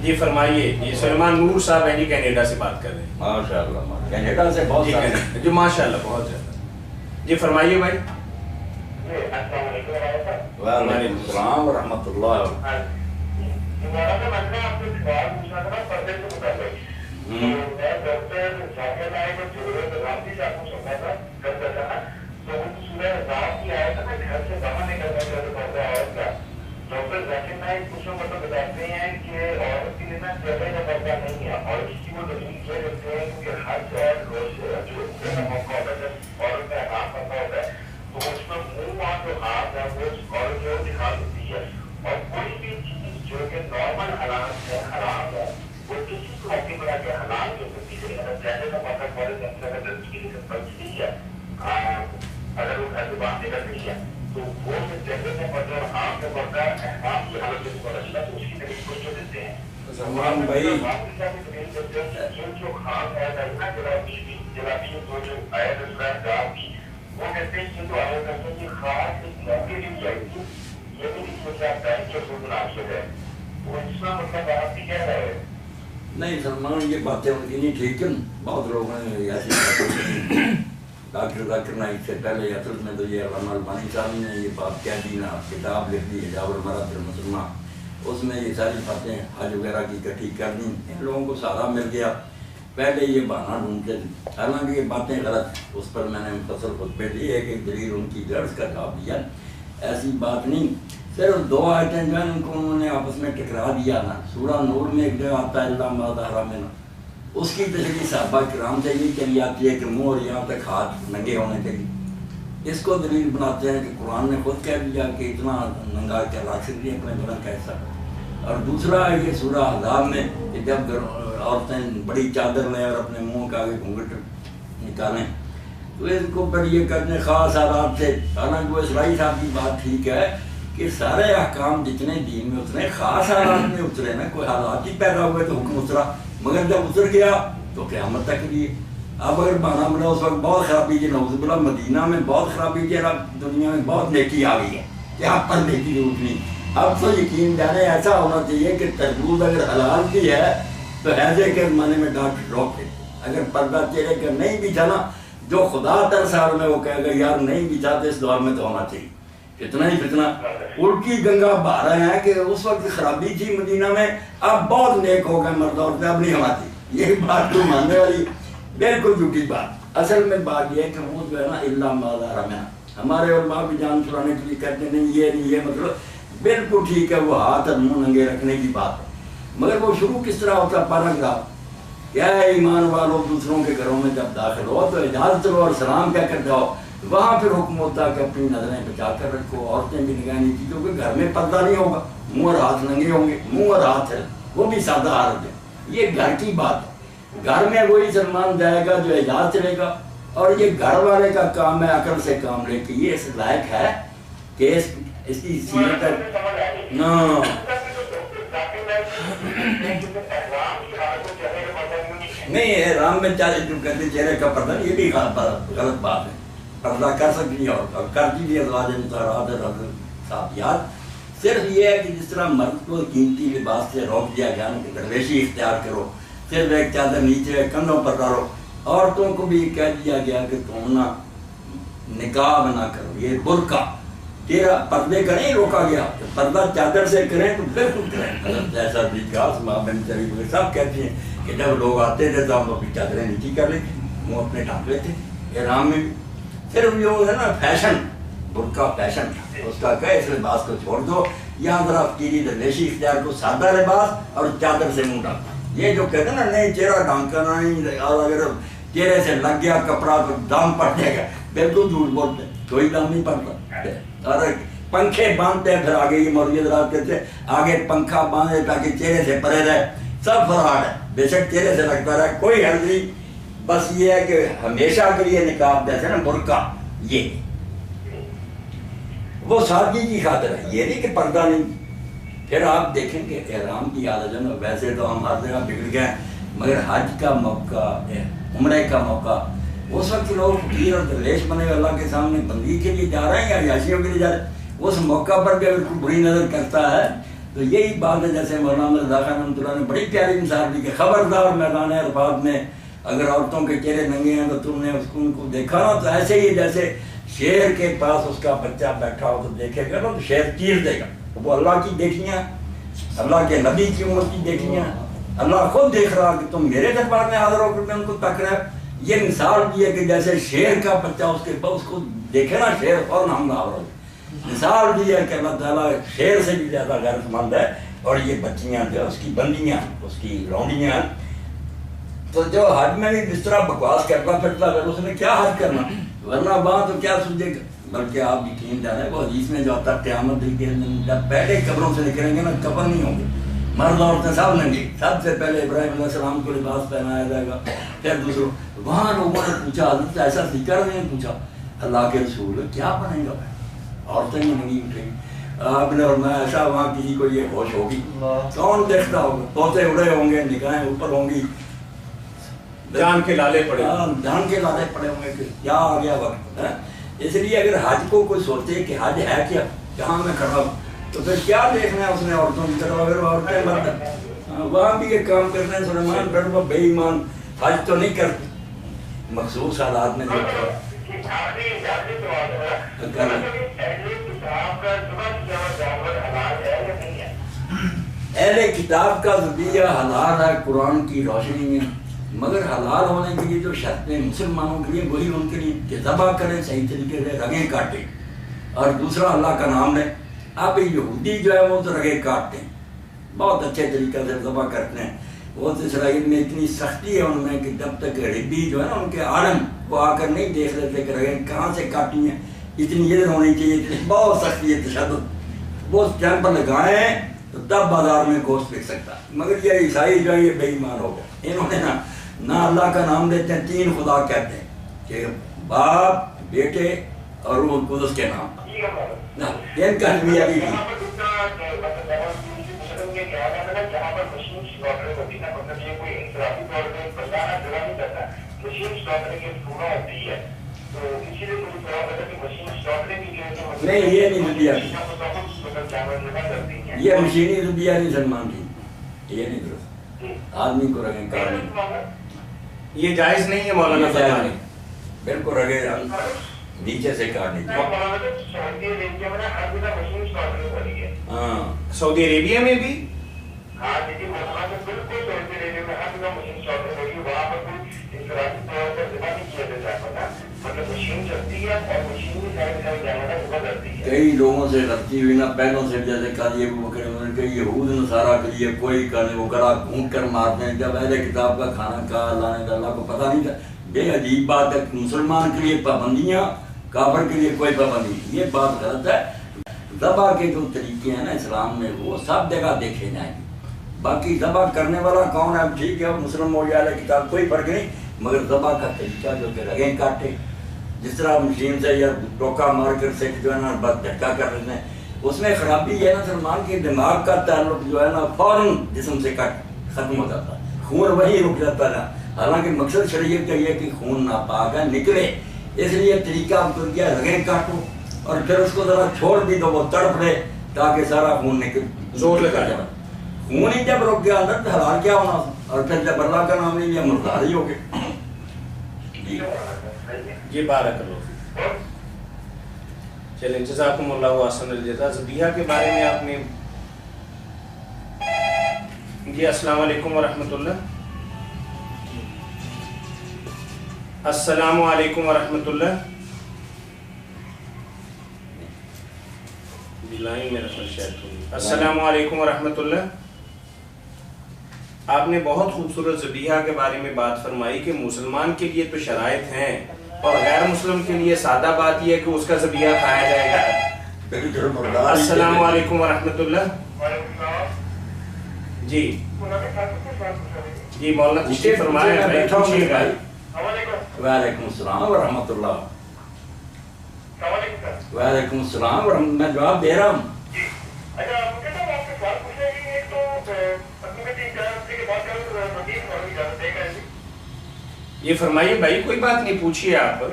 جی فرمائیے، یہ سلمان نور صاحب ہیں جی، کینیڈا سے بات کر رہے ہیں۔ ماشاء اللہ، کینیڈا سے بہت سارے جو ماشاء اللہ بہت زیادہ۔ جی فرمائیے بھائی۔ السلام علیکم۔ وعلیکم السلام ورحمۃ اللہ۔ مولانا میں نے آپ سے سوال پوچھنا تھا پردے کے متعلق، تو میں ڈاکٹر ذاکر نائک اور ضرورت رابطی صاحب کو سننا تھا کرتا تھا نا، تو ان کو سورہ رات کی آیت ہے نا، گھر سے باہر نکلنا چاہتے پردہ عورت کا، ڈاکٹر ذاکر نائک کچھ مطلب بتاتے ہیں کہ عورت کے لیے نا جگہ کا پردہ نہیں ہے، اور اس کی وہ دلیل یہ رکھتے ہیں کیونکہ ہر روز جو موقع ہوتا ہے جب عورت کا احرام کرنا ہوتا ہے تو اس میں منہ وہاں جو ہاتھ ہے وہ عورت جو دکھا دیتی ہے، اور کوئی بھی چیز جو کہ نارمل حالات ہے حرام ہے وہ کسی کو موقع پر آ کے حلال جو ہوتی ہے، اگر جیسے کا مطلب والے اگر اس کی بچتی ہے، اگر وہ گھر سے باہر نکلتی ہے تو وہ جیسے کا مطلب آپ کا پڑتا ہے احکام کی حالت میں پڑا چلا تو اس کی دلیل کو جو دیتے ہیں سلمان بھائی، جو خاص ہے جلابی جو آیا گاب کی، وہ کہتے ہیں کہ جو آیا کرتے ہیں کہ خاص ایک موقع بھی چاہیے تھی، یہ بھی سوچا بینک کے خود مناسب ہے، وہ اس کا مطلب آپ کی کہہ رہے ہیں؟ نہیں سلمان، یہ باتیں ان کی نہیں ٹھیک ہے، بہت لوگوں نے ایسی ڈاکٹر ذاکر نائک سے پہلے اصل میں تو یہ علامہ البانی صاحب نے یہ بات کہہ دی نا، کتاب لکھ دی حجاب المرأۃ المسلمہ، اس میں یہ ساری باتیں حج وغیرہ کی اکٹھی کر دیں، ان لوگوں کو سارا مل گیا، پہلے یہ بہانہ ڈھونڈتے تھے، حالانکہ یہ باتیں غلط، اس پر میں نے مختصر خطبے دی، ایک دلیل ان کی درس کا جواب دیا، ایسی بات نہیں، صرف 2 آیتیں جو ہیں ان کو انہوں نے آپس میں ٹکرا دیا نا، سورہ نور میں ایک جگہ آتا ہے اللہ ما ظہر منہ، اس کی تشریح صحابہ کرام سے یہ چلی آتی ہے کہ منہ اور یہاں تک ہاتھ ننگے ہونے چاہیے، اس کو دلیل بناتے ہیں کہ قرآن نے خود کہہ دیا کہ اتنا ننگا کیا رکھ سکتی ہیں اپنے بدن کا حصہ، اور دوسرا ہے یہ سورہ احزاب میں کہ جب عورتیں بڑی چادر لیں اور اپنے منہ کا آگے گھونگھٹ نکالیں تو اس کو پھر یہ کرنے خاص حالات سے، حالانکہ وہ اسرائیل صاحب کی بات ٹھیک ہے کہ سارے احکام جتنے دین میں اترے خاص حالات میں اترے نا، کوئی حالات ہی پیدا ہوئے تو حکم اترا، مگر جب اتر گیا تو قیامت تک لیے۔ اب اگر بہانہ بنا اس وقت بہت خرابی تھی، نعوذ باللہ مدینہ میں بہت خرابی تھی، اب دنیا میں بہت نیکی آ گئی ہے، یہاں پر نیکی اٹھنی، اب تو یقین جانے ایسا ہونا چاہیے کہ تربوز اگر حلال بھی ہے تو ایسے کے زمانے میں ڈاکٹر روک تھے، اگر پردہ چہرے کا نہیں بھی تھا نا، جو خدا تر سال میں وہ کہے گا یار نہیں بھی چاہتے اس دور میں تو ہونا چاہیے، اتنا ہی فتنہ الٹی گنگا بہا رہے ہیں کہ اس وقت خرابی تھی مدینہ میں، اب بہت نیک ہو گئے مرد عورتیں، اب نہیں ہونا چاہیے، یہ بات تو ماننے والی بالکل جھوٹی بات، اصل میں بات یہ ہے کہ وہ جو ہے نا اللہ ما ظہر منہ، ہمارے علماء بھی جان چھڑانے کے لیے کہتے نہیں یہ مطلب بالکل ٹھیک ہے وہ ہاتھ اور منہ ننگے رکھنے کی بات ہے، مگر وہ شروع کس طرح ہوتا ہے پیراگراف، کیا ہے ایمان والوں دوسروں کے گھروں میں جب داخل ہو تو اجازت لو اور سلام کہہ کر جاؤ، وہاں پھر حکم ہوتا ہے کہ اپنی نظریں بچا کر رکھو، عورتیں بھی نگاہ نہیں کی، کیونکہ گھر میں پردہ نہیں ہوگا، منہ اور ہاتھ ننگے ہوں گے، منہ اور ہاتھ ہے وہ بھی سادہ عورت ہے، یہ گھر کی بات ہے۔ گھر میں وہی سلمان جائے گا جو اعجاز چلے گا، اور یہ گھر والے کا کام ہے عقل سے کام لے کے، یہ اس لائق ہے کہ اس کی سیرت نہیں احرام میں جو کہتے چہرے کا پردہ، یہ بھی غلط بات ہے، پردہ کر سکتی ہے اور کرتی بھی ازواج مطہرات صافیات، صرف یہ ہے کہ جس طرح مرد کو قیمتی لباس سے روک دیا گیا کہ درویشی اختیار کرو، صرف ایک چادر نیچے کندھوں پر ڈالو، عورتوں کو بھی کہہ دیا گیا کہ تم نہ نقاب نہ کرو، یہ برقع تیرا پردے کا نہیں روکا گیا، پردہ چادر سے کریں تو بالکل کریں، جیسا سب کہتے ہیں کہ جب لوگ آتے تھے تو ہم اپنی چادریں نیچی کر لیتے، وہ اپنے ڈھانپ لیتے احرام میں بھی، صرف جو ہے نا فیشن، برقع فیشن اس کا کہ اس لباس کو چھوڑ دو، یہاں ذرا فقیری درویشی اختیار کو، سادہ لباس اور چادر سے منہ ڈھانپنا، یہ جو کہتے ہیں نا نہیں چہرہ ڈھانکنا نہیں، اور اگر چہرے سے لگ گیا کپڑا تو دام پڑ جائے گا، بالکل جھوٹ بولتے، کوئی دام نہیں پڑتا، اور پنکھے باندھتے ہیں، پھر آگے یہ مولوی حضرات کہتے ہیں آگے پنکھا باندھے تاکہ چہرے سے پرے رہے، سب فراڈ ہے، بے شک چہرے سے لگتا رہے کوئی حرج نہیں، بس یہ ہے کہ ہمیشہ کے لیے نقاب جیسے نا برقع، یہ وہ سادگی کی خاطر ہے، یہ نہیں کہ پردہ نہیں۔ پھر آپ دیکھیں کہ احرام کی عادت ہے نا، ویسے تو ہم ہر جگہ بگڑ گئے ہیں، مگر حج کا موقع، عمرے کا موقع، اس وقت لوگ فقیر اور درویش بنے ہوئے اللہ کے سامنے بندگی کے لیے جا رہے ہیں یا عیاشیوں کے لیے جا رہے ہیں، اس موقع پر بھی اگر کوئی بری نظر کرتا ہے تو یہی بات ہے، جیسے مولانا رضا خان رحمۃ اللہ نے بڑی پیاری مثال دی کہ خبردار میدان عرفات میں اگر عورتوں کے چہرے ننگے ہیں تو تم نے ان کو دیکھا نا تو ایسے ہی جیسے شیر کے پاس اس کا بچہ بیٹھا ہو تو دیکھے گا نا تو شیر چیر دے گا، وہ اللہ کی دیکھیاں، اللہ کے نبی کی امت کی دیکھیاں، اللہ خود دیکھ رہا کہ تم میرے دربار میں حاضر ہو کر میں ان کو تک رہا، یہ مثال بھی ہے کہ جیسے شیر کا بچہ اس کے پاس اس کو دیکھے نا شیر فوراً حملہ آور ہو، مثال بھی ہے کہ اللہ تعالیٰ شیر سے بھی زیادہ غیرت مند ہے، اور یہ بچیاں جو اس کی بندیاں، اس کی لونڈیاں، تو جو حج میں بھی اس طرح بکواس کرتا پھرتا ہے اس نے کیا حج کرنا، ورنہ وہاں تو کیا سوچے گا، بلکہ آپ یقین جانے وہ حدیث میں جو آتا ہے قیامت کے دن جب پہلے قبروں سے نکلیں گے نا قبر نہیں ہوں گے، مرد عورتیں سب لیں گے، سب سے پہلے ابراہیم علیہ السلام کو لباس پہنایا جائے گا، پھر دوسروں، وہاں لوگوں نے پوچھا حضرت ایسا ذکر نہیں پوچھا، اللہ کے رسول کیا بنے گا، عورتیں بھی نہیں اٹھیں گی، آپ نے فرمایا ایسا وہاں کسی کو یہ ہوش ہوگی، کون دیکھتا ہوگا، طوطے اڑے ہوں گے، نگاہیں اوپر ہوں گی، جان کے لالے پڑے، جان کے لالے پڑے ہوں گے کہ کیا آ گیا وقت ہے۔ اس لیے اگر حج کو کوئی سوچے کہ حج ہے کیا، جہاں میں کھڑا ہوں تو پھر کیا دیکھنا ہے اس نے عورتوں کی طرف، اگر عورتیں مرد وہاں بھی یہ کام کرتے ہیں، سلیمان پھر وہ بے ایمان حج تو نہیں کرتے، مخصوص حالات میں اہل کتاب کا ذبیحہ حلال ہے قرآن کی روشنی میں، مگر حلال ہونے کے لیے جو شرطیں مسلمانوں کے لیے وہی ان کے لیے کہ ذبح کریں صحیح طریقے سے، رگیں کاٹیں، اور دوسرا اللہ کا نام لیں۔ اب یہودی جو ہے وہ تو رگیں کاٹتے ہیں، بہت اچھے طریقے سے ذبح کرتے ہیں، وہ تو اسرائیل میں اتنی سختی ہے ان میں کہ جب تک ربی جو ہے نا ان کے عالم وہ آ کر نہیں دیکھ لیتے کہ رگیں کہاں سے کاٹی ہیں، اتنی ادھر ہونی چاہیے، اتنی بہت سختی ہے، تشدد، وہ کیمپ لگائیں تو تب بازار میں گوشت بک سکتا ہے۔ مگر یہ عیسائی جو ہے یہ بے ایمان ہو گئے، انہوں نے نہ اللہ کا نام لیتے ہیں، تین خدا کہتے ہیں کہ باپ، بیٹے اور روح القدس کے نام، ان کا نبی علی نہیں، یہ نہیں ذبیحہ، یہ مشینی ذبیحہ نہیں سلمان کی، یہ نہیں درست، آدمی کو رگیں کاٹیں، یہ جائز نہیں ہے مولانا صاحب، بالکل رگیں نیچے سے کاٹنی چاہیے۔ ہاں سعودی عربیہ میں بھی کئی لوگوں سے غلطی ہوئی نا، پہلوں سے جیسے قاضی ابو بکر عمر کے یہود نصارہ کے لیے کوئی کرنے وہ گلا گھونٹ کر مارتے ہیں، جب اہل کتاب کا کھانا کہا اللہ نے، اللہ کو پتہ نہیں تھا، بے عجیب بات ہے، مسلمان کے لیے پابندیاں کافر کے لیے کوئی پابندی نہیں، یہ بات غلط ہے۔ ذبح کے جو طریقے ہیں نا اسلام میں وہ سب جگہ دیکھے جائیں گے، باقی ذبح کرنے والا کون ہے اب ٹھیک ہے مسلم ہو جائے کتاب کوئی فرق نہیں، مگر ذبح کا طریقہ جو کہ رگیں کاٹے جس طرح مشین سے یا ٹوکا مار کر سے جو ہے نا بس جھٹکا کر لیتے ہیں، اس میں خرابی یہ ہے نا سلمان کی دماغ کا تعلق جو ہے نا فوراً جسم سے ختم ہو جاتا ہے، خون وہی رک جاتا ہے، حالانکہ مقصد شریعت کا یہ کہ خون ناپاک ہے نکلے، اس لیے طریقہ آپ کو کیا رگیں کاٹو اور پھر اس کو ذرا چھوڑ بھی دو وہ تڑپ لے تاکہ سارا خون نکل زور لگا جائے، خون ہی جب رک گیا اندر تو حلال کیا ہونا، اور پھر جب اللہ کا نام نہیں لیا مردار ہی ہو گئے۔ جی بارک اللہ فیک۔ چلیں جزاکم اللہ احسن الجزا۔ ذبیحہ کے بارے میں آپ نے جی السلام علیکم ورحمۃ اللہ، السلام علیکم ورحمۃ اللہ، لائن میرا خیال شاید ہوگی۔ السلام علیکم ورحمۃ اللہ، آپ نے بہت خوبصورت ذبیحہ کے بارے میں بات فرمائی کہ مسلمان کے لیے تو شرائط ہیں اور غیر مسلم کے لیے سادہ بات یہ ہے کہ اس کا ذبیحہ کھایا جائے گا۔ السلام علیکم ورحمۃ اللہ۔ جی جی مولانا تشریف فرمائیں، پوچھیے گا۔ وعلیکم السلام ورحمۃ اللہ۔ وعلیکم السلام ورحمۃ، میں جواب دے رہا ہوں۔ یہ فرمائیے بھائی، کوئی بات نہیں، پوچھیے آپ۔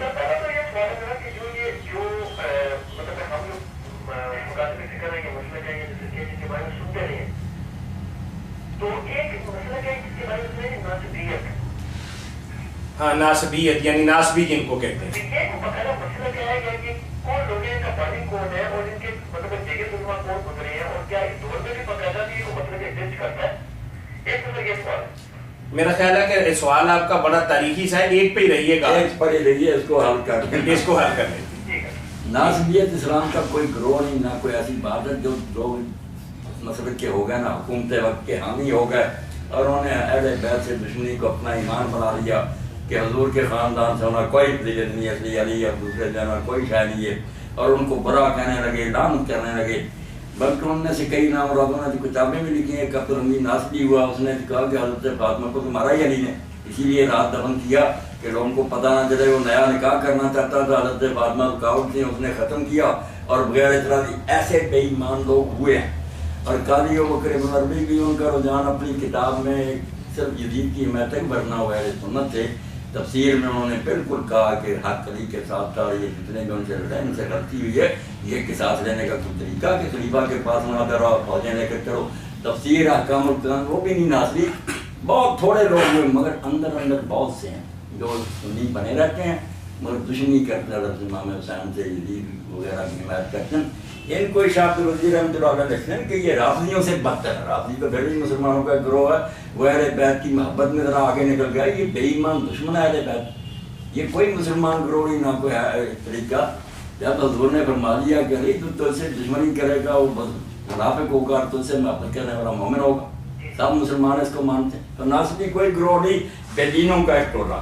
ہاں ناسبیت یعنی ناسبی جن کو کہتے ہیں۔ میرا خیال ہے کہ سوال آپ کا بڑا تاریخی سا ہے، ایک پہ ہی رہیے گا، ایک پر ہی رہیے، اس کو حل کر دیں، اس کو حل کر لیں۔ ناسبیت اسلام کا کوئی گروہ نہیں، نہ کوئی ایسی بات ہے جو لوگ مسلک کے ہو گئے نا حکومت وقت کے حامی ہو گئے اور انہوں نے اہل بیت سے دشمنی کو اپنا ایمان بنا لیا کہ حضور کے خاندان سے ہونا کوئی فضیلت نہیں، اصلی علی اور دوسرے جانا کوئی شے نہیں ہے، اور ان کو برا کہنے لگے، لعنت کرنے لگے، بلکہ ان میں سے کئی نامرادوں نے کتابیں بھی لکھی ہیں۔ ایک عبد الحمید ناصری ہوا، اس نے کہا کہ حضرت فاطمہ کو تمہارا ہی علی نے اسی لیے رات دفن کیا کہ لوگوں کو پتہ نہ چلے، وہ نیا نکاح کرنا چاہتا تھا، حضرت فاطمہ رکاوٹ تھی، اس نے ختم کیا، اور بغیر اعتراضی ایسے بے ایمان لوگ ہوئے ہیں۔ اور قاضی ابوبکر بن عربی بھی ان کا رجحان اپنی کتاب میں صرف یزید کی حمایت تک بھرنا ہوا ہے سنت سے، تفسیر میں انہوں نے بالکل کہا کہ حق علی کے ساتھ تھا، یہ جتنے بھی ان سے لڑے ان سے غلطی ہوئی ہے، یہ قصاص لینے کا کوئی طریقہ کہ خلیفہ کے پاس مناظرہ اور فوجیں لے کر چلو، تفسیر احکام القرآن وہ بھی نہیں ناصری، بہت تھوڑے لوگ ہوئے، مگر اندر اندر بہت سے ہیں جو سنی بنے رہتے ہیں مگر دشمنی کرتے ہیں حضرت امام حسین سے، یزید وغیرہ کی حمایت کرتے ہیں۔ ان کو شاہ عبد الوزیر رحمۃ اللہ علیہ لکھتے ہیں کہ یہ رافضیوں سے بدتر ہے، رافضی تو پھر بھی مسلمانوں کا گروہ ہے، وہ اہل بیت کی محبت میں ذرا آگے نکل گیا، یہ بے ایمان دشمن ہے اہل بیت، یہ کوئی مسلمان گروہ نہیں، نہ کوئی طریقہ۔ جب حضور نے فرما دیا کہ علی تو تجھ سے دشمنی کرے گا وہ منافق ہوگا، تجھ سے محبت کرنے والا مومن ہوگا، سب مسلمان اس کو مانتے ہیں، تو ناصری کوئی گروہ نہیں، بے دینوں کا ایک ٹولہ۔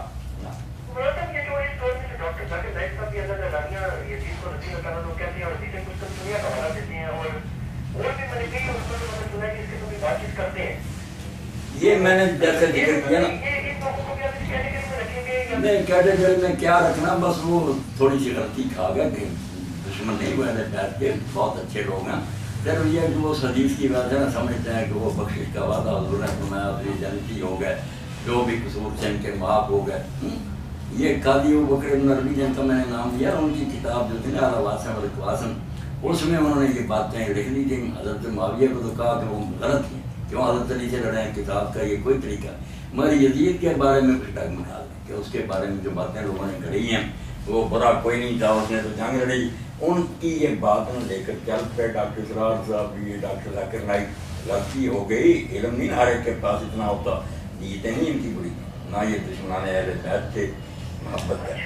یہ میں نے جیسے ذکر کیا نا، نہیں کیٹیگری میں کیا رکھنا، بس وہ تھوڑی سی غلطی کھا گیا کہ دشمن نہیں ہوئے اہل بیت کے، بہت اچھے لوگ ہیں، پھر یہ کہ وہ حدیث کی وجہ سے نا سمجھتے ہیں کہ وہ بخشش کا وعدہ حضور نے فرمایا، جنتی ہو گئے، جو بھی قصور سے ان کے معاف ہو گئے۔ یہ قاضی ابوبکر بن عربی جن کا میں نے نام لیا، ان کی کتاب جو تھی نا الواسم والقواسم، اس میں انہوں نے یہ باتیں لکھ لی تھیں۔ حضرت معاویہ کو تو کہا کہ وہ غلط ہیں، کیوں حضرت علی سے لڑے ہیں، کتاب کا یہ کوئی طریقہ، مگر یزید کے بارے میں کچھ ٹائم نکال دیں کہ اس کے بارے میں جو باتیں لوگوں نے کری ہیں وہ برا کوئی نہیں تھا، اس نے تو جنگ لڑی، ان کی یہ بات لے کر چل پہ ڈاکٹر سرار صاحب بھی، ڈاکٹر ذاکر نائک، غلطی ہو گئی، علم نہیں ہر ایک کے پاس اتنا ہوتا، نیتیں نہیں ان کی بری، نہ یہ دشمنان اہل بیت تھے، محبت ہے۔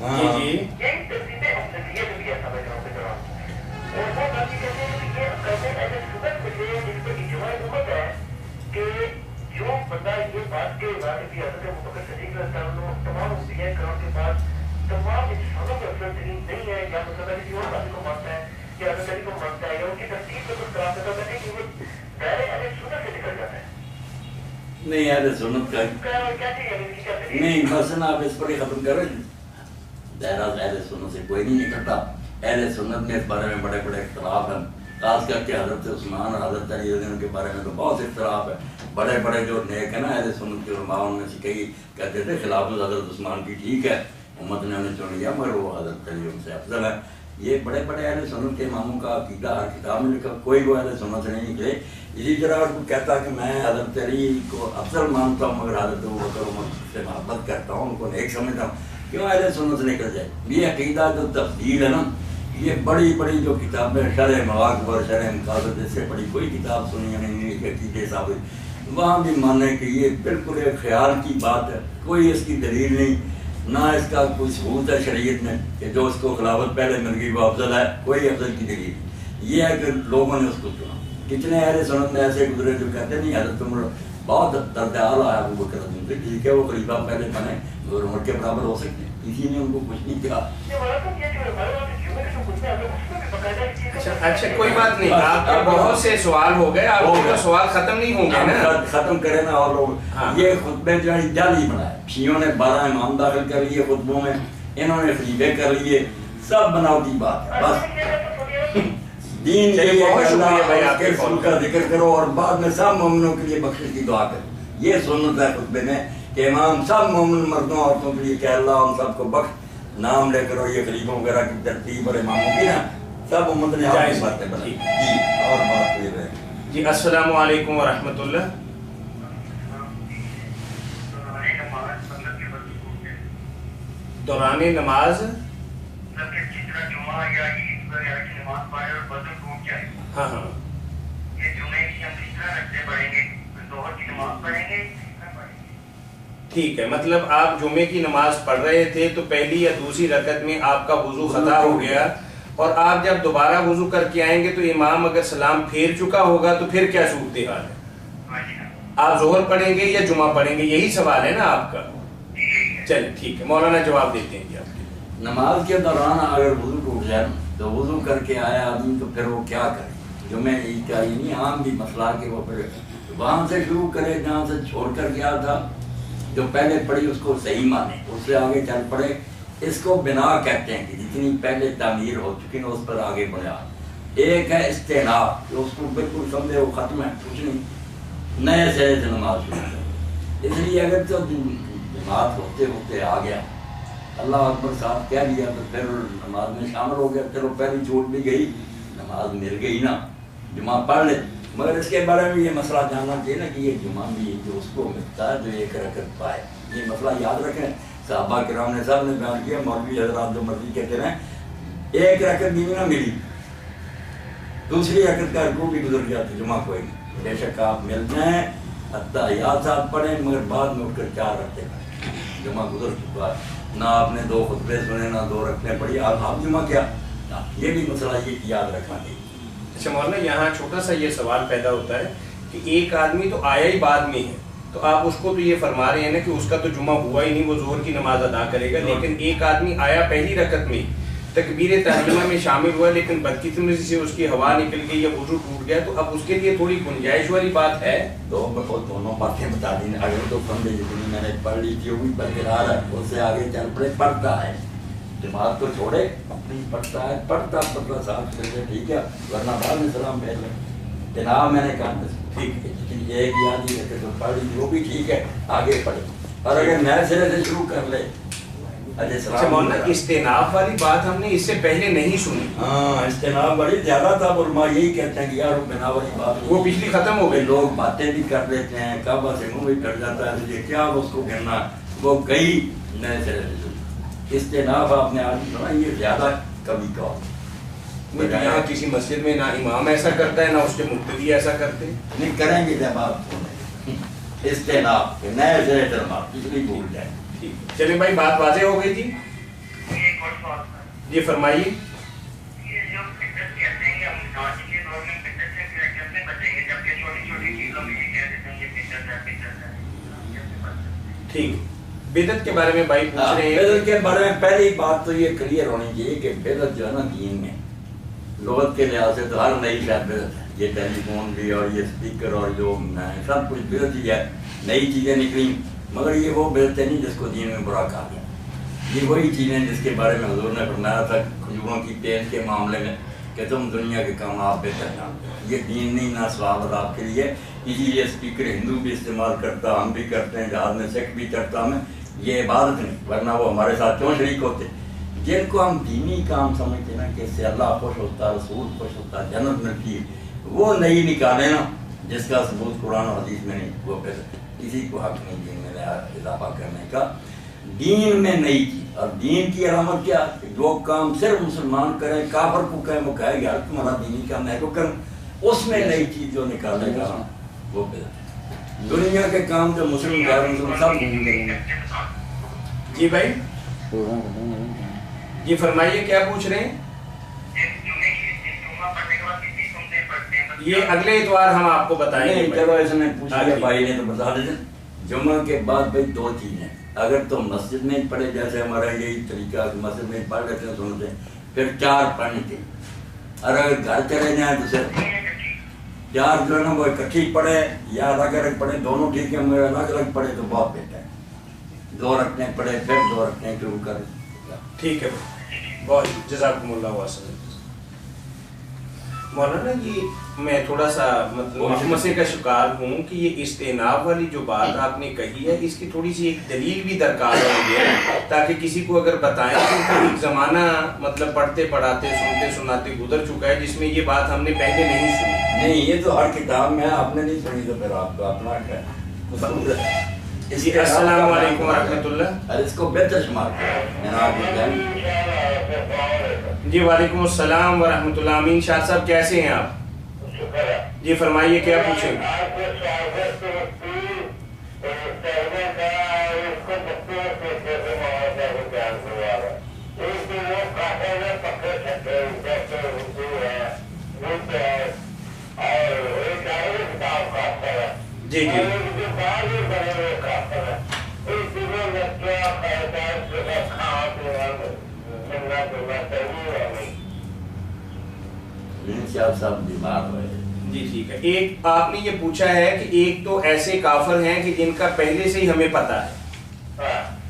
جی جی بندہ یہ بات کے ارادے کی حضرت مطلق صدیق رضی اللہ عنہ تمام انبیاء کرام کے پاس تمام انسانوں کو افضل ترین نہیں ہے، یا مطلب کسی اور بات کو مانتا ہے یا حضرت علی کو مانتا ہے یا ان کی ترتیب کو کچھ خراب کرتا ہے کہ وہ دائرے اہل سنت سے نکل جاتا ہے؟ نہیں اہل سنت کا کیا چاہیے نہیں، مثلا آپ اس پر ہی ختم کرو، دائرہ اہل سنت سے کوئی نہیں نکلتا. اہل سنت میں اس بارے میں بڑے بڑے اختلاف ہیں، خاص کر کے حضرت عثمان اور حضرت علی رضی اللہ عنہ کے بارے میں تو بہت اختلاف ہے. بڑے بڑے جو نیک ہیں نا اہل سنت کے علماء، ان میں سے کئی کہتے تھے خلافت حضرت عثمان کی ٹھیک ہے، امت نے انہیں چن لیا، مگر وہ حضرت علی ان سے افضل ہے. یہ بڑے بڑے اہل سنت کے اماموں کا عقیدہ ہر کتاب میں لکھا، کوئی وہ اہل سنت سے نہیں نکلے. اسی طرح وہ کہتا کہ میں حضرت علی کو افضل مانتا ہوں مگر حضرت ابوبکر عمر سے محبت کرتا ہوں، ان کو نیک سمجھتا ہوں، کیوں اہل سنت سے نکل جائے؟ یہ عقیدہ جو تفصیل ہے نا، یہ بڑی بڑی جو کتابیں شرح مواقب، شرح مقاصد، اس سے بڑی کوئی کتاب سنی نہیں عقیدے ثابت، وہاں بھی مانے کہ یہ بالکل ایک خیال کی بات ہے، کوئی اس کی دلیل نہیں، نہ اس کا کوئی ثبوت ہے شریعت میں کہ جو اس کو خلافت پہلے مل گئی وہ افضل ہے، کوئی افضل کی دلیل. یہ ہے کہ لوگوں نے اس کو چنا. کتنے اہل سنت میں ایسے گزرے جو کہتے نہیں حضرت عمر بہت درد اعلیٰ ہے ابوبکر رضی اللہ عنہ، ٹھیک ہے وہ خلیفہ پہلے بنے مگر عمر کے برابر ہو سکتے ہیں، کسی نے ان کو کچھ نہیں کہا. اچھا کوئی بات نہیں، آپ کے بہت سے سوال ہو گئے، آپ کے سوال ختم نہیں ہوں گے نا، ختم کریں نا. اور لوگ یہ خطبے جو ہے جعلی بنائے، شیعوں نے 12 امام داخل کر لیے خطبوں میں، انہوں نے خلیفے کر لیے، سب بناوٹی بات ہے. بس دین یہ بہت شکریہ بھائی، آپ کے رسول کا ذکر کرو اور بعد میں سب مومنوں کے لیے بخشش کی دعا کرو. یہ سنت ہے خطبے میں کہ امام سب مومن مردوں عورتوں کے لیے کہ اللہ ان سب کو بخش، نام لے کرو. یہ خلیفوں وغیرہ کی ترتیب اور اماموں کی نا سب امت نے آپ کی باتیں بنائی. جی اور بات یہ ہے جی. السلام علیکم ورحمۃ اللہ. دوران نماز ہاں ہاں ٹھیک ہے، مطلب آپ جمعے کی نماز پڑھ رہے تھے تو پہلی یا دوسری رکعت میں آپ کا وضو خطا ہو گیا، اور آپ جب دوبارہ وضو کر کے آئیں گے تو امام اگر سلام پھیر چکا ہوگا تو پھر کیا صورتحال ہے؟ آپ ظہر پڑھیں گے یا جمعہ پڑھیں گے؟ یہی سوال ہے نا آپ کا. چلیں ٹھیک ہے، مولانا جواب دیتے ہیں جی آپ کے. نماز کے دوران اگر وضو ٹوٹ جائے تو وضو کر کے آیا آدمی تو پھر وہ کیا کرے؟ جمعہ عید کا ہی نہیں، عام بھی مسئلہ کہ وہ پھر وہاں سے شروع کرے جہاں سے چھوڑ کر گیا تھا، جو پہلے پڑھی اس کو صحیح مانے، اس سے آگے چل پڑے. اس کو بنا کہتے ہیں کہ جتنی پہلے تعمیر ہو چکی نا اس پر آگے بڑھا. ایک ہے استیناف، جو اس کو بالکل سمجھے وہ ختم ہے، کچھ نہیں، نئے سرے سے نماز شروع کرے. اس لیے اگر تو جماعت ہوتے ہوتے آ گیا، اللہ اکبر صاحب کہہ دیا تو پھر نماز میں شامل ہو گیا، چلو پہلی چھوٹ بھی گئی، نماز مل گئی نا، جمعہ پڑھ لے. مگر اس کے بارے میں یہ مسئلہ جاننا چاہیے نا کہ یہ جمعہ بھی جو اس کو ملتا ہے جو ایک رکعت پائے، یہ مسئلہ یاد رکھیں. صحابہ کرام نے سب نے بیان کیا، مولوی حضرات جو مرضی کہتے رہیں، ایک رکعت بھی نہ ملی، دوسری رکعت کا رکوع بھی گزر گیا تو جمعہ کوئی نہیں. بے شک آپ مل جائیں، اتحیات ساتھ پڑھیں، مگر بعد میں اٹھ کر 4 رکعتیں پڑھیں. جمعہ گزر چکا ہے، نہ آپ نے 2 خطبے سنے، نہ 2 رکعتیں پڑھی، آپ جمعہ کیا؟ یہ بھی مسئلہ یہ یاد رکھنا چاہیے. اچھا مولانا، یہاں چھوٹا سا یہ سوال پیدا ہوتا ہے کہ ایک آدمی تو آیا ہی بعد میں ہے، تو آپ اس کو تو یہ فرما رہے ہیں نا کہ اس کا تو جمعہ ہوا ہی نہیں، وہ ظہر کی نماز ادا کرے گا، لیکن ایک آدمی آیا پہلی رکعت میں، تکبیر تحریمہ میں شامل ہوا، لیکن بدقسمتی سے اس کی ہوا نکل گئی یا وضو ٹوٹ گیا، تو اب اس کے لیے تھوڑی گنجائش والی بات ہے. دونوں باتیں بتا دیں. اگر تو سمجھے جتنی میں نے پڑھ لی تھی وہ بھی برقرار ہے، اس سے آگے چل پڑے، پڑھتا ہے، جماعت کو چھوڑے، اپنی پڑھتا ہے، پڑھتا صاحب سے ٹھیک ہے، ورنہ بعد میں سلام بھیج لیں. جناب میں نے کہا ٹھیک ہے، جتنی ایک یاد ہی رکھے تو پڑھ لی وہ بھی ٹھیک ہے، آگے پڑھے. اور اگر نئے سرے سے شروع کر لے. اچھا مولانا، استیناف والی بات ہم نے اس سے پہلے نہیں سنی. ہاں استیناف بڑی زیادہ تھا، علماء یہی کہتے ہیں کہ یار بنا والی بات وہ پچھلی ختم ہو گئی. لوگ باتیں بھی کر لیتے ہیں، کعبہ سے منہ بھی کٹ جاتا ہے، یہ کیا اس کو کہنا، وہ گئی نئے سرے سے. استیناف آپ نے آج سنا، یہ زیادہ کبھی کہا. یہاں کسی مسجد میں نہ امام ایسا کرتا ہے، نہ اس کے مقتدی ایسا کرتے. نہیں کریں گے جب آپ استیناف نئے سرے سے نماز پچھلی بھول جائیں. چلیں بھائی، بات واضح ہو گئی تھی. جی فرمائیے. ٹھیک. بدعت کے بارے میں بھائی پوچھ رہے ہیں. بدعت کے بارے میں پہلی بات تو یہ کلیئر ہونی چاہیے کہ بدعت جو ہے نا دین میں لغت کے لحاظ سے تو ہر نئی شاید بدعت ہے. یہ ٹیلی فون بھی اور یہ اسپیکر اور جو سب کچھ بدعت ہی ہے. نئی چیزیں نکلی مگر یہ وہ بدعت نہیں جس کو دین میں برا کہا گیا. یہ وہی چیزیں جس کے بارے میں حضور نے فرمایا تھا کھجوروں کی تیل کے معاملے میں کہ تم دنیا کے کام آپ بہتر جانتے ہو. یہ دین نہیں نہ ثواب آپ کے لیے. اسی لیے اسپیکر ہندو بھی استعمال کرتا, ہم بھی کرتے ہیں, جہاز میں سکھ بھی چڑھتا ہمیں. یہ عبادت نہیں, ورنہ وہ ہمارے ساتھ کیوں شریک ہوتے. جن کو ہم دینی کام سمجھتے ہیں نا کہ اس سے اللہ خوش ہوتا ہے, رسول خوش ہوتا ہے, جنت ملتی ہے, وہ نہیں نکالے نا جس کا ثبوت قرآن و حدیث میں نہیں. وہ پھر کسی کو حق نہیں دین میں اضافہ کرنے کا. دین میں نئی چیز, اور دین کی علامت کیا, جو کام صرف مسلمان کریں, کافر کو کہیں وہ کہے یار تمہارا دینی کام میں کو کروں, اس میں نئی چیز جو نکالے گا وہ بدعت ہے. دنیا کے کام جو مسلم غیر مسلم سب. جی بھائی جی فرمائیے کیا پوچھ رہے ہیں. یہ اگلے اتوار ہم آپ کو بتائیں گے. چلو ایسے میں پوچھ لیا, بھائی نے تو بتا دیتے. جمعہ کے بعد بھائی دو چیزیں, اگر تو مسجد میں پڑھے جیسے ہمارا یہی طریقہ مسجد میں پڑھ لیتے ہیں سنتے ہیں, پھر 4 پڑھنی تھی. اور اگر گھر چلے جائیں تو صرف 4 جو ہے نا وہ اکٹھی پڑھے یا الگ الگ پڑھے, دونوں ٹھیک ہے, مگر الگ الگ پڑھے تو بہت بہتر ہے. 2 رکھنے پڑھے پھر 2 رکھنے شروع کریں. ٹھیک ہے بہت جزاکم اللہ واسطہ. مولانا یہ میں تھوڑا سا مطلب مسئلے کا شکار ہوں کہ یہ استئناف والی جو بات آپ نے کہی ہے اس کی تھوڑی سی ایک دلیل بھی درکار ہے, تاکہ کسی کو اگر بتائیں کہ ایک زمانہ مطلب پڑھتے پڑھاتے سنتے سناتے گزر چکا ہے جس میں یہ بات ہم نے پہلے نہیں سنی. نہیں یہ تو ہر کتاب میں آپ نے نہیں سنی تو پھر آپ کا اپنا ہے. السلام علیکم ورحمۃ اللہ. اس کو بہتر شمار کریں. جی وعلیکم السلام ورحمۃ اللہ. امین شاہ صاحب کیسے ہیں آپ؟ جی فرمائیے کیا پوچھیں. جی جی صاحب بیمار ہوئے. جی ٹھیک ہے. ایک آپ نے یہ پوچھا ہے کہ ایک تو ایسے کافر ہیں کہ جن کا پہلے سے ہی ہمیں پتہ ہے,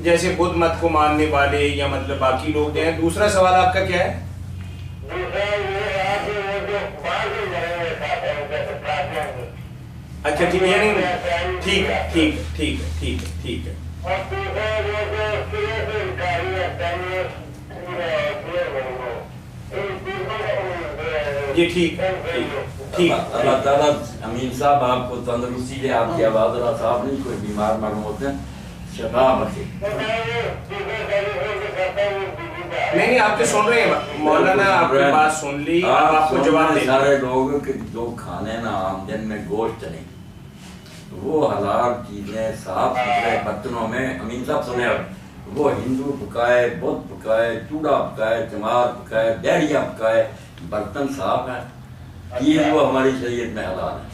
جیسے بدھ مت کو ماننے والے یا مطلب باقی لوگ ہیں. دوسرا سوال آپ کا کیا ہے؟ اچھا ٹھیک ہے, ٹھیک ہے ٹھیک ہے ٹھیک ہے ٹھیک ہے ٹھیک ہے. جی ٹھیک ٹھیک. اللہ تعالیٰ امین صاحب آپ کو تندرستی دے, آپ کی آواز اللہ صاحب نہیں کوئی بیمار معلوم ہوتے ہیں, شفا بخشے. نہیں آپ کے سن رہے ہیں مولانا, آپ کی بات سن لی, آپ کو جواب دیں. سارے لوگ کہ جو کھانے نا عام دن میں گوشت نہیں, وہ حلال چیزیں صاف ستھرے برتنوں میں, امین صاحب سنے ہو, وہ ہندو پکائے, بدھ پکائے, چوڑا پکائے, چمار پکائے, ڈیریا پکائے, برتن صاف ہے, چیز وہ ہماری شریعت میں حلال ہے.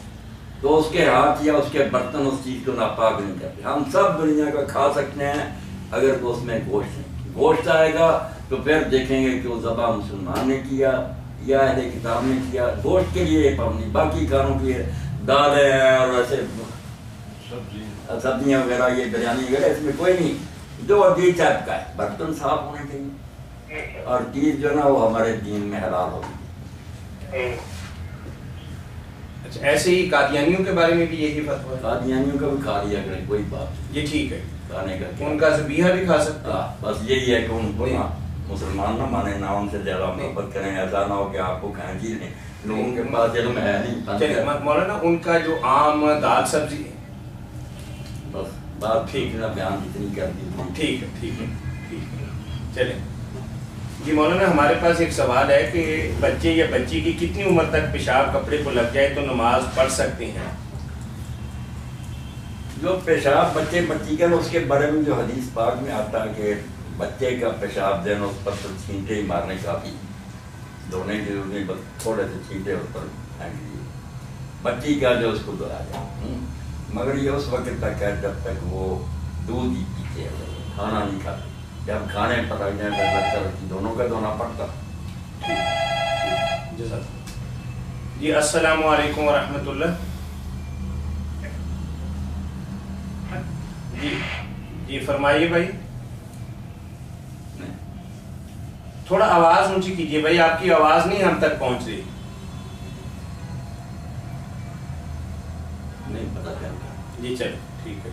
تو اس کے ہاتھ یا اس کے برتن اس چیز کو ناپاک نہیں کرتے. ہم سب دنیا کا کھا سکتے ہیں اگر تو اس میں گوشت ہے. گوشت آئے گا تو پھر دیکھیں گے کہ وہ ذبح مسلمان نے کیا یا اہل کتاب نے کیا. گوشت کے لیے پابندی, باقی کھانوں کی دالیں اور ایسے سبزیاں وغیرہ, یہ بریانی وغیرہ, اس میں کوئی نہیں. جو عجیب ٹائپ کا ہے, برتن صاف ہونے چاہیے, اور چیز جو ہے نا وہ ہمارے دین میں حلال ہوگی. اچھا ایسے ہی قادیانیوں کے بارے میں بھی یہی فتویٰ ہے؟ قادیانیوں کا بھی کھا لیا کریں, کوئی بات یہ ٹھیک ہے, کھانے کا ان کا ذبیحہ بھی کھا سکتے ہیں. بس یہی ہے کہ ان کو نا مسلمان نہ مانے, نہ ان سے زیادہ محبت کریں, ایسا نہ ہو کہ آپ کو کھائیں چیز نہیں, لوگوں کے پاس علم ہے نہیں. مولانا ان کا جو عام دال سبزی ہے, بس بات ٹھیک نہ بیان جتنی کر دی. ٹھیک ہے ٹھیک ہے ٹھیک ہے چلیں. جی مولانا ہمارے پاس ایک سوال ہے کہ بچے یا بچی کی کتنی عمر تک پیشاب کپڑے کو لگ جائے تو نماز پڑھ سکتے ہیں؟ جو پیشاب بچے بچی کا اس کے بارے میں جو حدیث پاک میں آتا ہے کہ بچے کا پیشاب دینا اس پر تو چھینٹے ہی مارنے کافی, دھونے کی ضرورت نہیں, بس تھوڑے سے چھینٹے اس پر پھینک دیے, بچی کا جو اس کو دہرا جائے. مگر یہ اس وقت تک ہے جب تک وہ دودھ ہی پیتے ہیں، کھانا نہیں کھاتے. جب کھانے پر لگ جائیں تو لگتا ہے دونوں کا دھونا پڑتا. جی السلام علیکم ورحمۃ اللہ. جی فرمائیے بھائی. تھوڑا آواز اونچی کیجیے بھائی، آپ کی آواز نہیں ہم تک پہنچ رہی. نہیں پتا کیا. جی چلو ٹھیک ہے.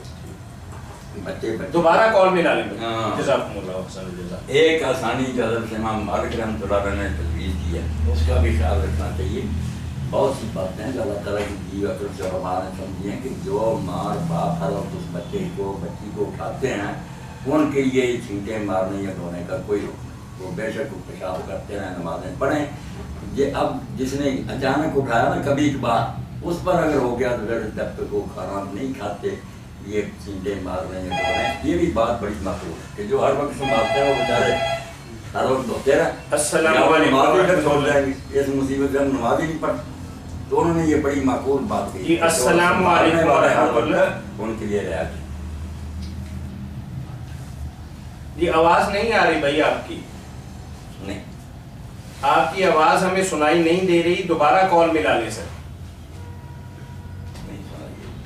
بچے دوبارہ کال میں ڈالیں. ہاں. جزاکم اللہ حسن الجزا. ایک آسانی جو حضرت امام مالک رحمۃ اللہ علیہ نے تجویز کی ہے، اس کا بھی خیال رکھنا چاہیے. بہت سی باتیں ہیں اللہ تعالیٰ کی دی اور سے علماء نے سمجھی ہیں کہ جو ماں باپ ہر وقت اس بچے کو بچی کو اٹھاتے ہیں ان کے لیے چھینٹے مارنے یا دھونے کا کوئی حکم نہیں. وہ بے شک پیشاب کرتے رہیں، نمازیں پڑھیں. یہ اب جس نے اچانک اٹھایا نا کبھی کبھار، اس پر اگر ہو گیا تو پھر جب تک وہ کھانا نہیں کھاتے یہ چھینٹے مار رہے ہیں دھو رہے ہیں. یہ بھی بات بڑی مقبول ہے کہ جو ہر وقت سنبھالتے ہیں وہ بیچارے ہر وقت دھوتے رہیں. السلام علیکم. اس مصیبت میں ہم نماز ہی نہیں پڑھتے. تو انہوں نے یہ بڑی معقول بات کی. جی السلام علیکم ورحمۃ اللہ. ان کے لیے رعایت. جی آواز نہیں آ رہی بھائی آپ کی. نہیں آپ کی آواز ہمیں سنائی نہیں دے رہی. دوبارہ کال ملا لیں سر.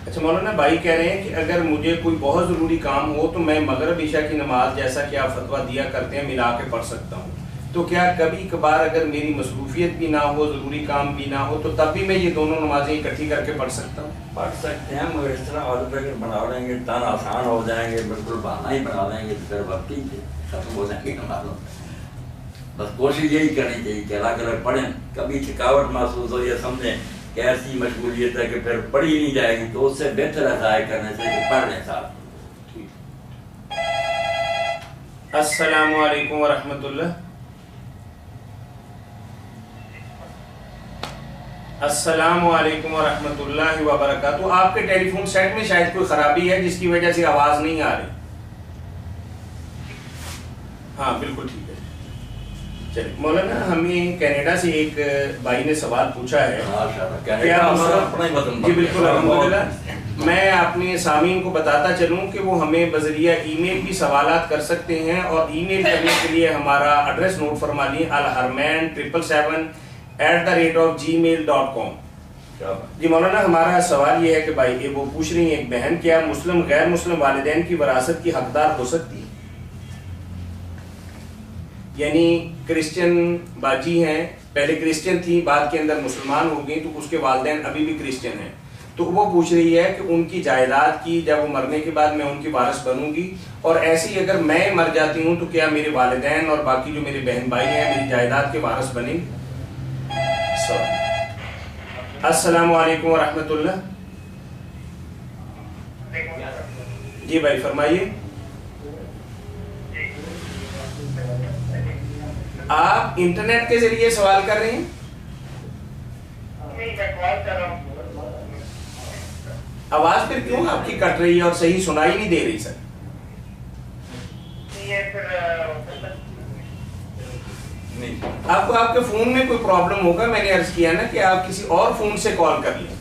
اچھا مولانا بھائی کہہ رہے ہیں کہ اگر مجھے کوئی بہت ضروری کام ہو تو میں مغرب عشاء کی نماز جیسا کہ آپ فتویٰ دیا کرتے ہیں ملا کے پڑھ سکتا ہوں. تو کیا کبھی کبھار اگر میری مصروفیت بھی نہ ہو، ضروری کام بھی نہ ہو، تو تب بھی میں یہ دونوں نمازیں اکٹھی کر کے پڑھ سکتا ہوں؟ پڑھ سکتے ہیں مگر اس طرح عادت اگر بنا لیں گے تن آسان ہو جائیں گے، بالکل بہانہ ہی بنا لیں گے تو پھر وقت ہی ختم ہو جائیں گے نمازوں. بس کوشش یہی کرنی چاہیے کہ الگ الگ پڑھیں. کبھی تھکاوٹ محسوس ہو یا سمجھیں کہ ایسی مشغولیت ہے کہ پھر پڑھی نہیں جائے گی تو اس سے بہتر ہے ضائع کرنے سے کہ پڑھ لیں ساتھ. السلام علیکم ورحمۃ اللہ. السلام علیکم ورحمۃ اللہ وبرکاتہ. آپ کے ٹیلی فون سیٹ میں شاید کوئی خرابی ہے جس کی وجہ سے آواز نہیں آ رہی. ہاں بالکل ٹھیک ہے. چلیے مولانا ہمیں کینیڈا سے ایک بھائی نے سوال پوچھا ہے. جی بالکل الحمدللہ. میں اپنے سامعین کو بتاتا چلوں کہ وہ ہمیں بذریعہ ای میل بھی سوالات کر سکتے ہیں، اور ای میل کرنے کے لیے ہمارا ایڈریس نوٹ فرما لیں: alharman777@gmail.com. جی مولانا ہمارا سوال یہ ہے کہ بھائی وہ پوچھ رہی ہیں ایک بہن، کیا مسلم غیر مسلم والدین کی وراثت کی حقدار ہو سکتی ہے؟ یعنی کرسچن باجی ہیں، پہلے کرسچن تھی، بعد کے اندر مسلمان ہو گئی، تو اس کے والدین ابھی بھی کرسچن ہیں. تو وہ پوچھ رہی ہے کہ ان کی جائیداد کی جب وہ مرنے کے بعد میں ان کی وارث بنوں گی، اور ایسی اگر میں مر جاتی ہوں تو کیا میرے والدین اور باقی جو میرے بہن بھائی ہیں میری جائیداد کے وارث بنیں گے؟ السلام علیکم ورحمۃ اللہ. جی بھائی فرمائیے. آپ انٹرنیٹ کے ذریعے سوال کر رہے ہیں؟ آواز پھر کیوں آپ کی کٹ رہی ہے اور صحیح سنائی نہیں دے رہی سر؟ آپ کو آپ کے فون میں کوئی پرابلم ہوگا. میں نے عرض کیا نا کہ آپ کسی اور فون سے کال کر لیں.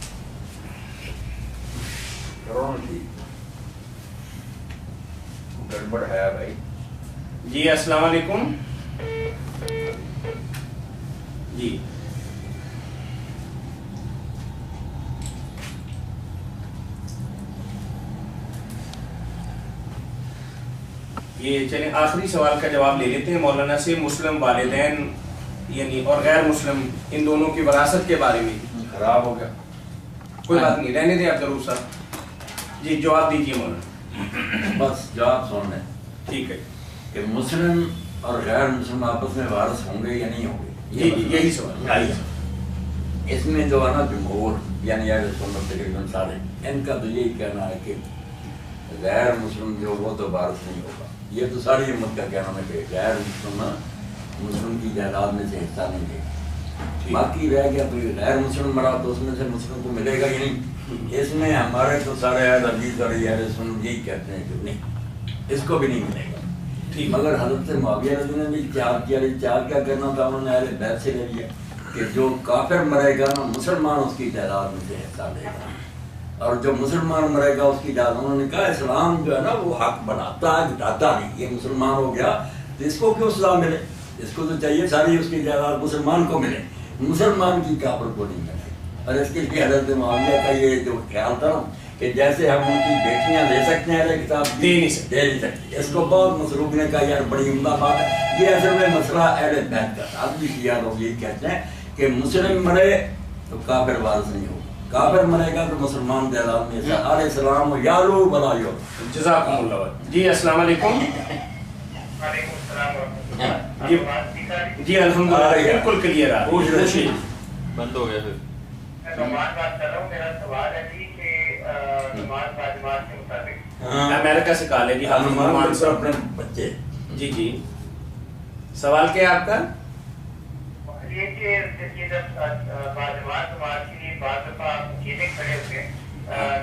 گڑبڑ ہے بھائی. جی السلام علیکم. جی یہ چلیں آخری سوال کا جواب لے لیتے ہیں مولانا سے. مسلم والدین یعنی اور غیر مسلم ان دونوں کی وراثت کے بارے میں. خراب ہو گیا. کوئی بات نہیں، رہنے دیں آپ ضرور صاحب. جی جواب دیجیے مولانا. بس جواب سن لیں. ٹھیک ہے کہ مسلم اور غیر مسلم آپس میں وارث ہوں گے یا نہیں ہوں گے؟ جی یہی سوال. اس میں جو ہے نا جمہور یعنی اہل سنت تقریباً سارے ان کا تو یہی کہنا ہے کہ غیر مسلم جو وہ تو وارث نہیں ہوگا. یہ تو ساری امت کا کہنا ہے کہ غیر مسلم کی جائیداد میں سے حصہ نہیں دے گا. باقی رہ گیا تو غیر مسلم مرا تو اس میں سے مسلم کو ملے گا ہی نہیں. اس میں ہمارے تو سارے اہل حدیث اور اہل سنت یہی کہتے ہیں کہ نہیں، اس کو بھی نہیں ملے گا. مگر حضرت معاویہ رضی اللہ عنہ نے بھی اختیار کیا. اختیار کیا کرنا تھا؟ انہوں نے اہل بیت سے لے لیا کہ جو کافر مرے گا نا مسلمان اس کی تعداد میں سے حصہ لے گا. اور جو مسلمان مرے گا اس کی جائیداد. انہوں نے کہا اسلام جو ہے نا وہ حق بناتا ہے گھٹاتا نہیں. یہ مسلمان ہو گیا تو اس کو کیوں سزا ملے؟ اس کو تو چاہیے ساری اس کی جائیداد مسلمان کو ملے، مسلمان کی کافر کو نہیں ملے. اور اس کے لیے حضرت معاویہ کا یہ جو خیال تھا نا کہ جیسے ہم ان کی بیٹیاں لے سکتے ہیں اہل کتاب دے نہیں سکتے. اس کو بہت مسروق نے کہا یار بڑی عمدہ بات ہے. یہ اصل میں مسئلہ اہل بیت کا تھا. آج بھی شیعہ لوگ یہ کہتے ہیں کہ مسلم مرے تو کافر وارث نہیں ہوگا، کافر مرے گا تو مسلمان جائیداد میں علیہ السلام یالو بلایو. جزاکم اللہ. جی السلام علیکم. وعلیکم السلام ورحمۃ اللہ. جی الحمدللہ بالکل کلیئر آ رہی ہے. بند ہو گیا پھر. میں نعمان بات کر رہا ہوں. میرا سوال ہے جی کہ نماز باجماعت کے مطابق امریکہ سے کہا لے جی نعمان سے اپنے بچے. جی جی سوال کیا ہے آپ کا؟ یہ کہ جب باجماعت نماز کے لیے بعض دفعہ اکیلے کھڑے ہوتے ہیں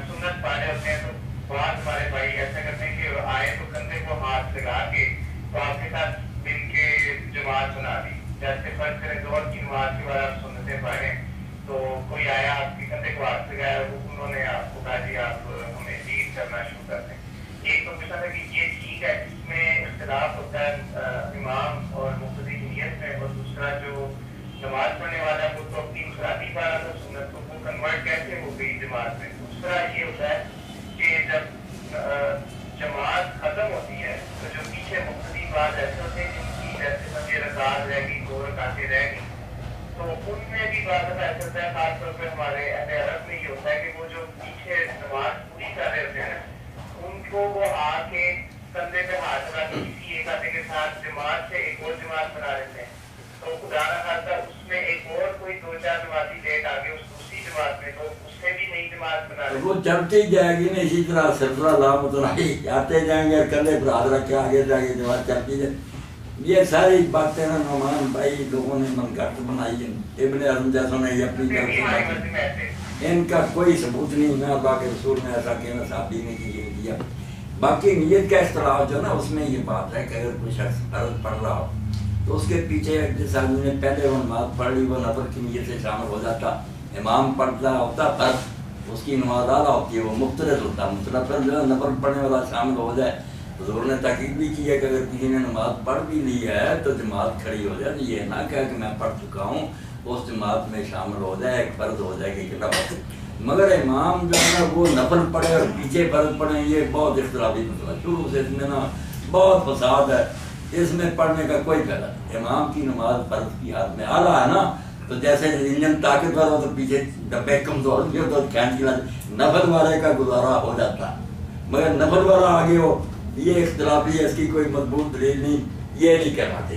سنت پڑھے ہوتے ہیں تو بعض ہمارے بھائی ایسا کرتے ہیں کہ آئے تو کندھے کو ہاتھ لگا کے تو آپ کے ساتھ مل کے جماعت بنا دی. جیسے فرض کریں زہر کی نماز کے بعد آپ سنتیں پڑھ رہے ہیں تو کوئی آیا آپ کے کندھے کو ہاتھ لگایا، انہوں نے آپ کو کہا جی آپ ہمیں لیڈ کرنا شروع کر دیں. ایک تو قسم ہے کہ یہ ٹھیک ہے، اس میں اختلاف ہوتا ہے امام اور مقتدی کی نیت میں، اور دوسرا جو جماعت پڑھنے والا ہے وہ تو اپنی انفرادی پڑھ رہا تھا سنت تو وہ کنورٹ کیسے ہو گئی جماعت میں. دوسرا یہ ہوتا ہے کہ جب جماعت ختم ہوتی ہے تو جو پیچھے مقتدی بات ایسے ہوتے ہیں جن کی جیسے سمجھے رکعت رہ گئی، 2 رکعتیں رہ گئی، تو ان میں بھی بات ایسا ہوتا ہے. خاص طور پہ ہمارے اہل عرب میں یہ ہوتا ہے کہ وہ جو پیچھے نماز پوری کر رہے ہوتے ہیں ان کو وہ آ کے کندھے پہ ہاتھ رکھ کے کسی ایک آدھے کے ساتھ جماعت سے ایک اور جماعت بنا لیتے ہیں. تو خدا نہ خاصہ اس میں ایک اور کوئی 2-4 جماعتی لیٹ آگے اس دوسری جماعت میں تو اس سے بھی نئی جماعت بنا لیتے ہیں. وہ چلتی جائے گی نا اسی طرح سلسلہ لامتناہی آتے جائیں گے، کندھے پر ہاتھ رکھ کے آگے جائیں گے، جماعت چلتی جائے. یہ ساری باتیں نا نعمان بھائی لوگوں نے من گھٹ بنائی ہیں. ابن حزم جیسوں نے یہ اپنی طرف سے باتیں، ان کا کوئی ثبوت نہیں. میں اللہ کے رسول نے ایسا کہنا صحابی نے کیا. باقی نیت کا اختلاف جو نا اس میں یہ بات ہے کہ اگر کوئی شخص فرض پڑھ رہا ہو تو اس کے پیچھے جس آدمی نے پہلے وہ نماز پڑھ لی وہ نفل کی نیت سے شامل ہو جاتا. امام پڑھتا ہوتا فرض، اس کی نماز اعلیٰ ہوتی ہے، وہ مفترض ہوتا. مطلب جو ہے نفل پڑھنے والا شامل ہو جائے. حضور نے تاکید بھی کی ہے کہ اگر کسی نے نماز پڑھ بھی لی ہے تو جماعت کھڑی ہو جائے. یہ نہ کہا کہ میں پڑھ چکا ہوں اس جماعت میں شامل ہو جائے، ایک فرض ہو جائے گی کہ مگر امام جو ہے نا وہ نفل پڑھے اور پیچھے فرض پڑھے، یہ بہت اختلافی مسئلہ. شروع سے اس میں نا بہت فساد ہے، اس میں پڑھنے کا کوئی فائدہ نہیں. امام کی نماز فرض کی حد میں اعلیٰ ہے نا، تو جیسے انجن طاقتور ہو تو پیچھے ڈبے کمزور بھی ہو تو کھینچ کے نفل والے کا گزارا ہو جاتا ہے. مگر نفل والا آگے ہو یہ اختلافی ہے، اس کی کوئی مضبوط دلیل نہیں، یہ نہیں کہواتے.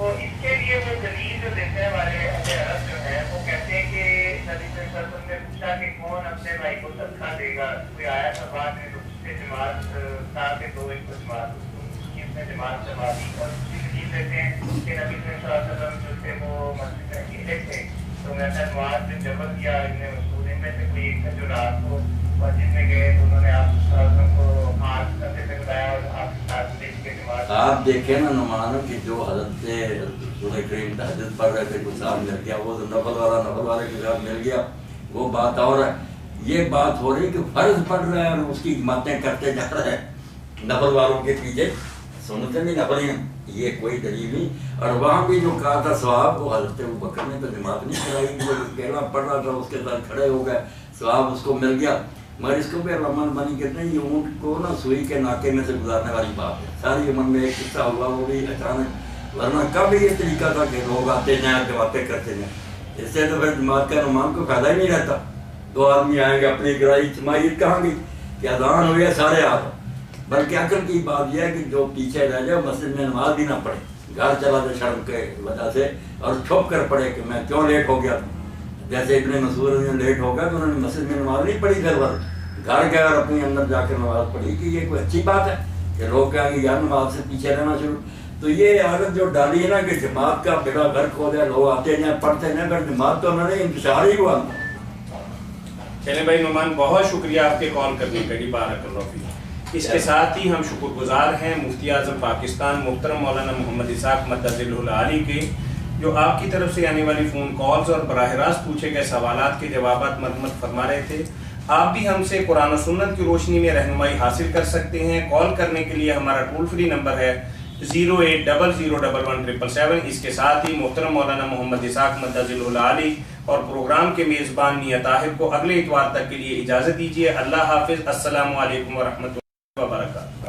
اس کے لیے وہ دلیل جو دیتے ہیں ہمارے اہل عرب جو ہے وہ کہتے ہیں کہ نبی صلی اللہ علیہ وسلم نے پوچھا کہ کون اپنے بھائی کو صدقہ دے گا. کوئی آیا تھا بعد میں اس سے جماعت تاکہ دو ایک کو جماعت اس کی اس نے جماعت کروا دی. اور دوسری دلیل دیتے ہیں کہ نبی صلی اللہ علیہ وسلم جو تھے وہ مسجد میں اکیلے تھے تو میں نے نماز میں جبر کیا. ابن مسعود میں سے کوئی ایک تھا جو رات کو مسجد میں گئے تو انہوں نے آپ صلی اللہ علیہ وسلم کو ہاتھ کندھے پہ بتایا اور آپ کے ساتھ دیکھ کے جماعت. آپ دیکھیں نا نعمان کہ جو حضرت رسول کریم تہجد پڑھ رہے تھے کوئی صاحب مل گیا، وہ نفل والے کے ساتھ مل گیا، وہ بات اور ہے. یہ بات ہو رہی کہ فرض پڑھ رہے ہیں اور اس کی باتیں کرتے جا رہے ہیں نفل والوں کے پیچھے. سنتیں بھی نفل ہیں، یہ کوئی دلیل نہیں. اور وہاں بھی جو کہا تھا ثواب وہ حضرت ابوبکر نے تو جماعت نہیں کرائی، وہ پہلا پڑھ رہا تھا اس کے ساتھ کھڑے ہو گئے، ثواب اس کو مل گیا. مگر اس کو بھی رحمان بانی کہتے ہیں یہ اونٹ کو نا سوئی کے ناکے میں سے گزارنے والی بات ہے. ساری عمر میں ایک قصہ ہوا وہ بھی اچانک، ورنہ کب یہ طریقہ تھا کہ لوگ آتے جائیں کے باتیں کرتے جائیں. اس سے تو پھر جماعت کا نعمان کو فائدہ ہی نہیں رہتا. 2 آدمی آئیں گے اپنی گرائی جماعت کہاں گئی کہ اذان ہو گیا سارے آ جائیں. بلکہ عقل کی بات یہ ہے کہ جو پیچھے رہ جائے مسجد میں نماز بھی نہ پڑھے، گھر چلا جائے شرم کے وجہ سے اور چھپ کر پڑھے کہ میں کیوں لیٹ ہو گیا. جیسے ابن مسعود لیٹ ہو گیا تو انہوں نے مسجد میں نماز نہیں پڑھی، گھر گئے اور اپنی اندر جا کے نماز پڑھی. کہ یہ کوئی اچھی بات ہے کہ لوگ کہیں گے یار نماز سے پیچھے رہنا شروع. تو یہ عادت جو ڈالی ہے نا کہ جماعت کا بیڑا غرق ہو جائے، لوگ آتے جائیں پڑھتے ہیں، اگر جماعت تو انہوں نے انتشار ہی ہوا. چلیں بھائی نعمان بہت شکریہ آپ کے کال کرنے کا، بارک اللہ فیک. اس کے ساتھ ہی ہم شکر گزار ہیں مفتی اعظم پاکستان محترم مولانا محمد اسحاق مدظلہ العالی کے، جو آپ کی طرف سے آنے والی فون کالز اور براہ راست پوچھے گئے سوالات کے جوابات مرمت فرما رہے تھے. آپ بھی ہم سے قرآن و سنت کی روشنی میں رہنمائی حاصل کر سکتے ہیں۔ کال کرنے کے لیے ہمارا ٹول فری نمبر ہے 08001171777۔ اس کے ساتھ ہی محترم مولانا محمد اسحاق مدظل العالی اور پروگرام کے میزبان میاں طاہر کو اگلے اتوار تک کے لیے اجازت دیجیے۔ اللہ حافظ۔ السلام علیکم ورحمۃ اللہ وبرکاتہ۔